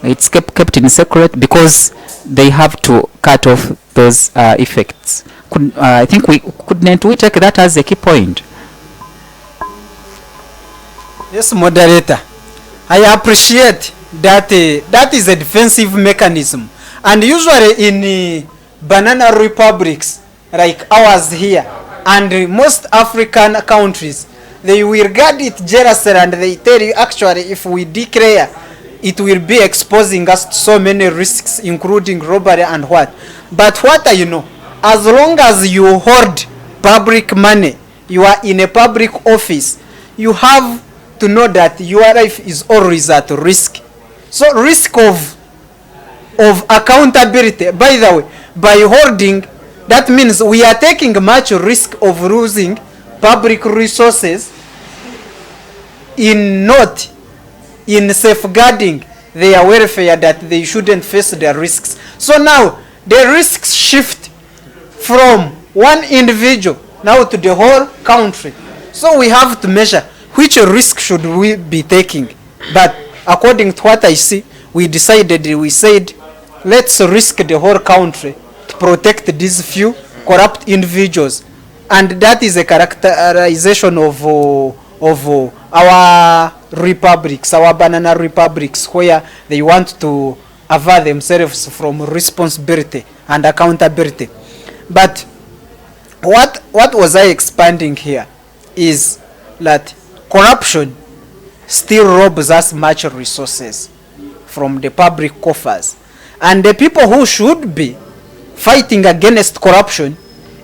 It's kept in secret because they have to cut off those effects. I think we take that as a key point. Yes, moderator. I appreciate that that is a defensive mechanism. And usually in banana republics like ours here and most African countries, they will guard it jealously and they tell you actually if we declare, it will be exposing us to so many risks, including robbery and what. But what you know, as long as you hold public money, you are in a public office, you have to know that your life is always at risk. So risk of accountability, by the way, by holding, that means we are taking much risk of losing public resources in safeguarding their welfare, that they shouldn't face the risks. So now the risks shift from one individual now to the whole country. So we have to measure which risk should we be taking. But according to what I see, we said let's risk the whole country to protect these few corrupt individuals. And that is a characterization of our republics, our banana republics, where they want to avail themselves from responsibility and accountability. But what was I expanding here is that corruption still robs us much resources from the public coffers. And the people who should be fighting against corruption,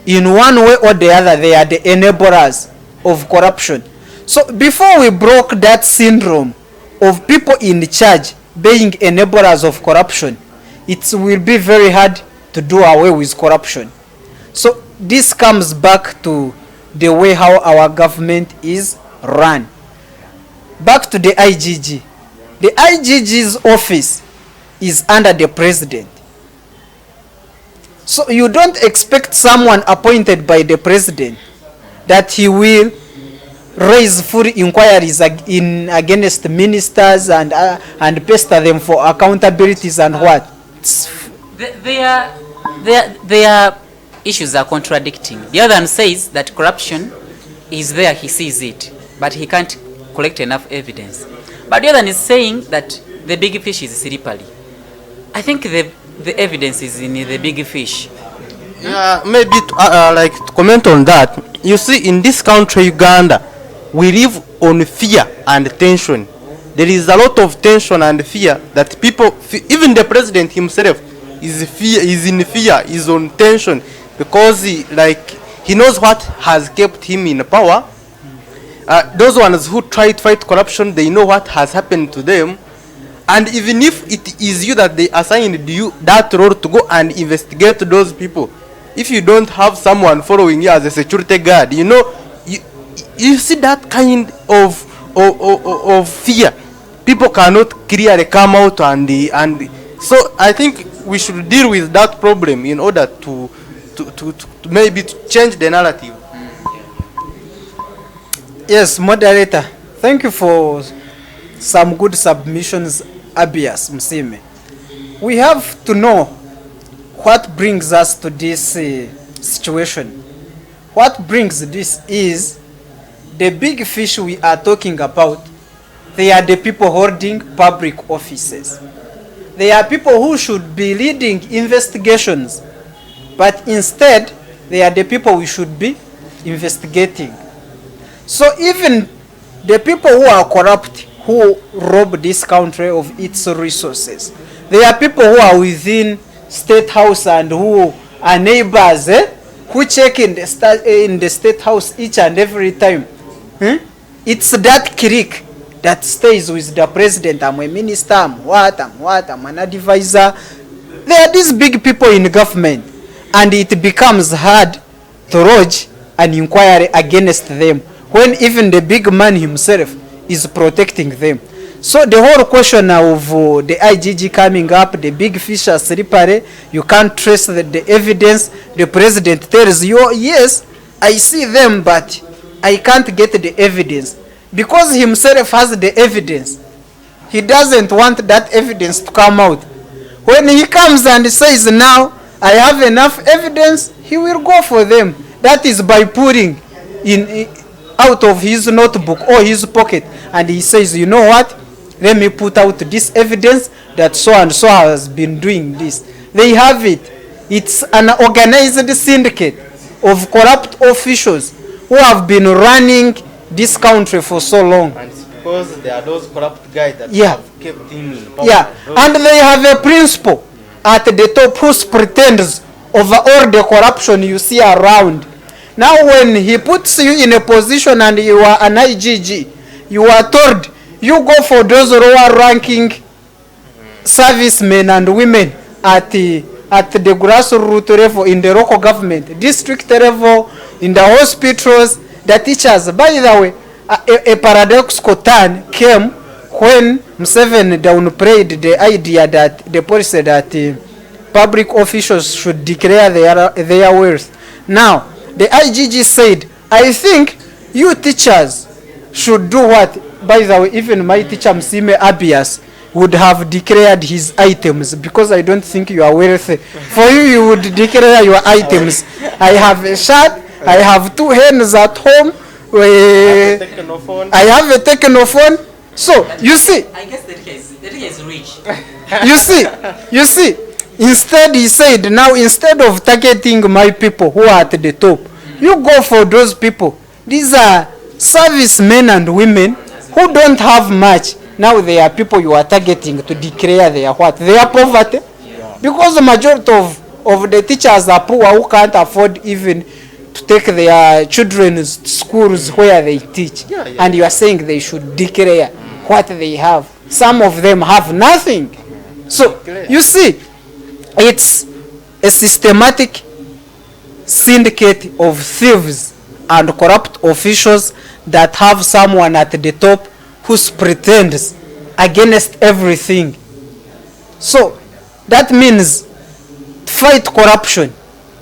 in one way or the other, they are the enablers of corruption. So before we broke that syndrome of people in charge being enablers of corruption, it will be very hard to do away with corruption. So this comes back to the way how our government is run. Back to the IGG. The IGG's office is under the president. So you don't expect someone appointed by the president that he will raise full inquiries against ministers and pester them for accountabilities and what. Their issues are contradicting. The other one says that corruption is there, he sees it, but he can't collect enough evidence. But the other one is saying that the big fish is slippery. I think the evidence is in the big fish. Yeah, maybe like to comment on that. You see, in this country, Uganda, we live on fear and tension. There is a lot of tension and fear that people, even the president himself, is in fear, is on tension because he knows what has kept him in power. Those ones who try to fight corruption, they know what has happened to them. And even if it is you that they assigned you that role to go and investigate those people, if you don't have someone following you as a security guard, you know, you see that kind of fear. People cannot clearly come out and so I think we should deal with that problem in order to maybe to change the narrative. Yes, moderator. Thank you for some good submissions, Abias Msime. We have to know what brings us to this situation. What brings this is the big fish we are talking about. They are the people holding public offices. They are people who should be leading investigations, but instead they are the people we should be investigating. So even the people who are corrupt, who rob this country of its resources, they are people who are within State House and who are neighbors, who check in the State House each and every time. It's that clique that stays with the president. I'm a minister, I'm an advisor. There are these big people in government, and it becomes hard to lodge an inquiry against them when even the big man himself is protecting them. So the whole question of the IGG coming up, the big fish are slippery, you can't trace the evidence. The president tells you, yes, I see them, but I can't get the evidence. Because himself has the evidence, he doesn't want that evidence to come out. When he comes and says, now I have enough evidence, he will go for them. That is by putting out of his notebook or his pocket, and he says, you know what, let me put out this evidence that so and so has been doing this. They have it. It's an organized syndicate of corrupt officials who have been running this country for so long. And it's because there are those corrupt guys that have kept him in power. Yeah, and they have a principle at the top who pretends over all the corruption you see around. Now when he puts you in a position and you are an IGG, you are told you go for those lower ranking servicemen and women at the grassroots level, in the local government, district level, in the hospitals, the teachers. By the way, a paradoxical turn came when Museveni downplayed the idea that the policy that public officials should declare their wealth. Now, the IGG said, I think you teachers should do what? By the way, even my teacher Msime Abias would have declared his items, because I don't think you are wealthy. For you, you would declare your items. I have a shirt, I have 2 hens at home, I have a technophone. So, you see, I guess the teacher is rich. you see, instead he said, now instead of targeting my people who are at the top, you go for those people. These are servicemen and women who don't have much. Now they are people you are targeting to declare their what? Their poverty. Yeah. Because the majority of the teachers are poor who can't afford even to take their children's schools where they teach. And you are saying they should declare what they have. Some of them have nothing. So, you see, it's a systematic syndicate of thieves and corrupt officials that have someone at the top who pretends against everything. So that means to fight corruption,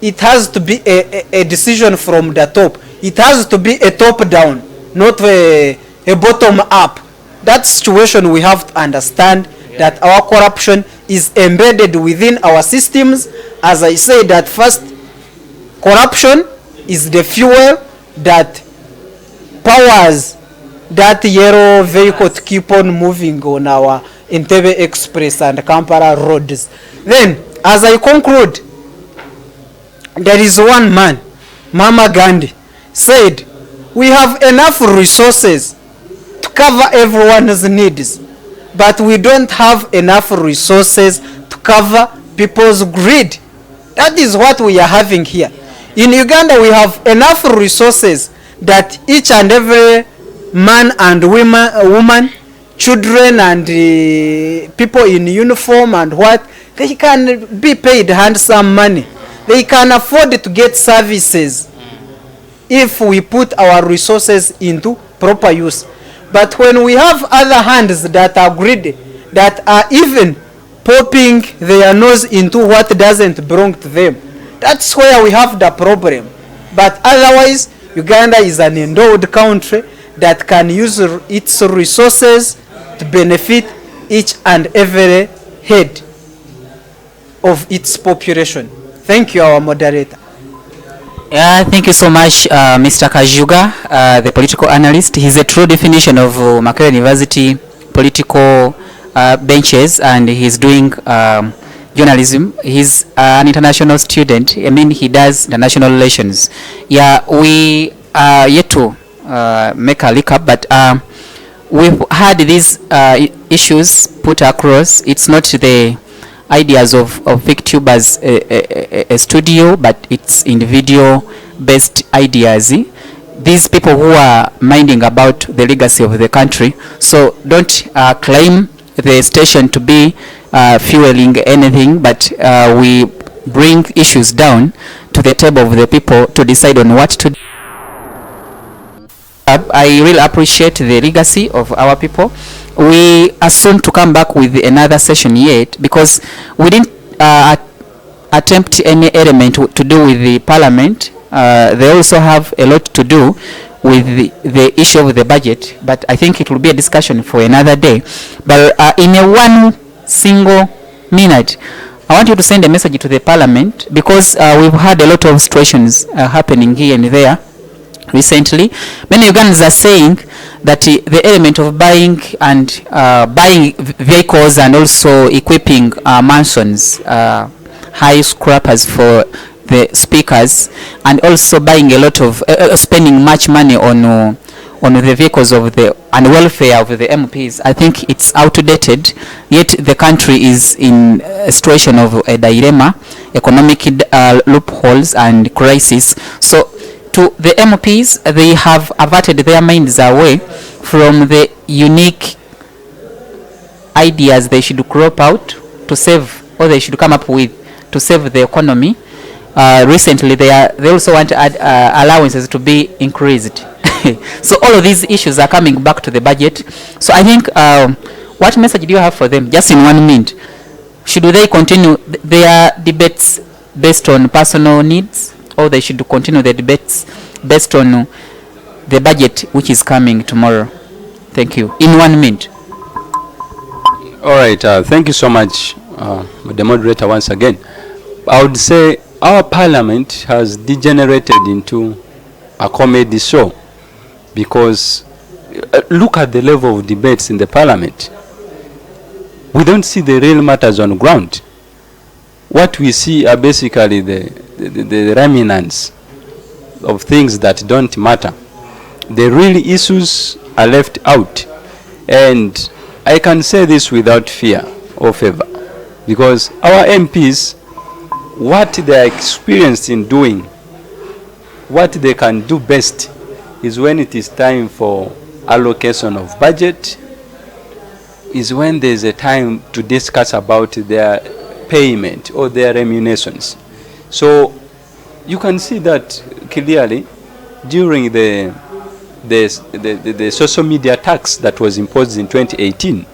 it has to be a decision from the top. It has to be a top down, not a bottom up. That situation we have to understand that our corruption is embedded within our systems. As I say, that first, corruption is the fuel that powers that yellow vehicle to keep on moving on our Entebbe Express and Kampala roads. Then, as I conclude, there is one man, Mama Gandhi, said, we have enough resources to cover everyone's needs, but we don't have enough resources to cover people's greed. That is what we are having here. In Uganda, we have enough resources that each and every man and woman, children and people in uniform and what, they can be paid handsome money. They can afford to get services if we put our resources into proper use. But when we have other hands that are greedy, that are even popping their nose into what doesn't belong to them, that's where we have the problem. But otherwise, Uganda is an endowed country that can use its resources to benefit each and every head of its population. Thank you, our moderator. Yeah, thank you so much, Mr. Kajuga, the political analyst. He's a true definition of Makerere University political benches, and he's doing journalism. He's an international student. I mean, he does international relations. Yeah, we are yet to make a recap, but we've had these issues put across. It's not the ideas of Fiktube as a studio, but it's individual based ideas. These people who are minding about the legacy of the country, so don't claim the station to be fueling anything, but we bring issues down to the table of the people to decide on what to do. I really appreciate the legacy of our people. We are soon to come back with another session yet, because we didn't attempt any element to do with the parliament. They also have a lot to do with the issue of the budget, but I think it will be a discussion for another day. But in a one single minute, I want you to send a message to the parliament, because we've had a lot of situations happening here and there recently. Many Ugandans are saying that the element of buying and buying vehicles and also equipping mansions, high scrappers for the speakers, and also buying a lot of spending much money on the vehicles of the and welfare of the MPs, I think it's outdated. Yet the country is in a situation of a dilemma, economic loopholes and crisis. So to the MPs, they have averted their minds away from the unique ideas they should crop out to save, or they should come up with to save the economy. Recently, they also want to add allowances to be increased. So all of these issues are coming back to the budget. So I think, what message do you have for them? Just in 1 minute, should they continue their debates based on personal needs, or they should continue the debates based on the budget which is coming tomorrow? Thank you. In 1 minute. All right. Thank you so much, the moderator, once again. I would say our parliament has degenerated into a comedy show, because look at the level of debates in the parliament. We don't see the real matters on ground. What we see are basically the remnants of things that don't matter. The real issues are left out. And I can say this without fear or favor, because our MPs, what they are experienced in doing, what they can do best is when it is time for allocation of budget, is when there is a time to discuss about their payment or their remunerations. So you can see that clearly during the social media tax that was imposed in 2018.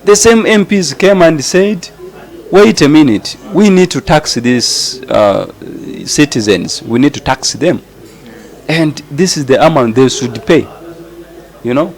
The same MPs came and said, wait a minute, we need to tax these citizens, we need to tax them. And this is the amount they should pay, you know.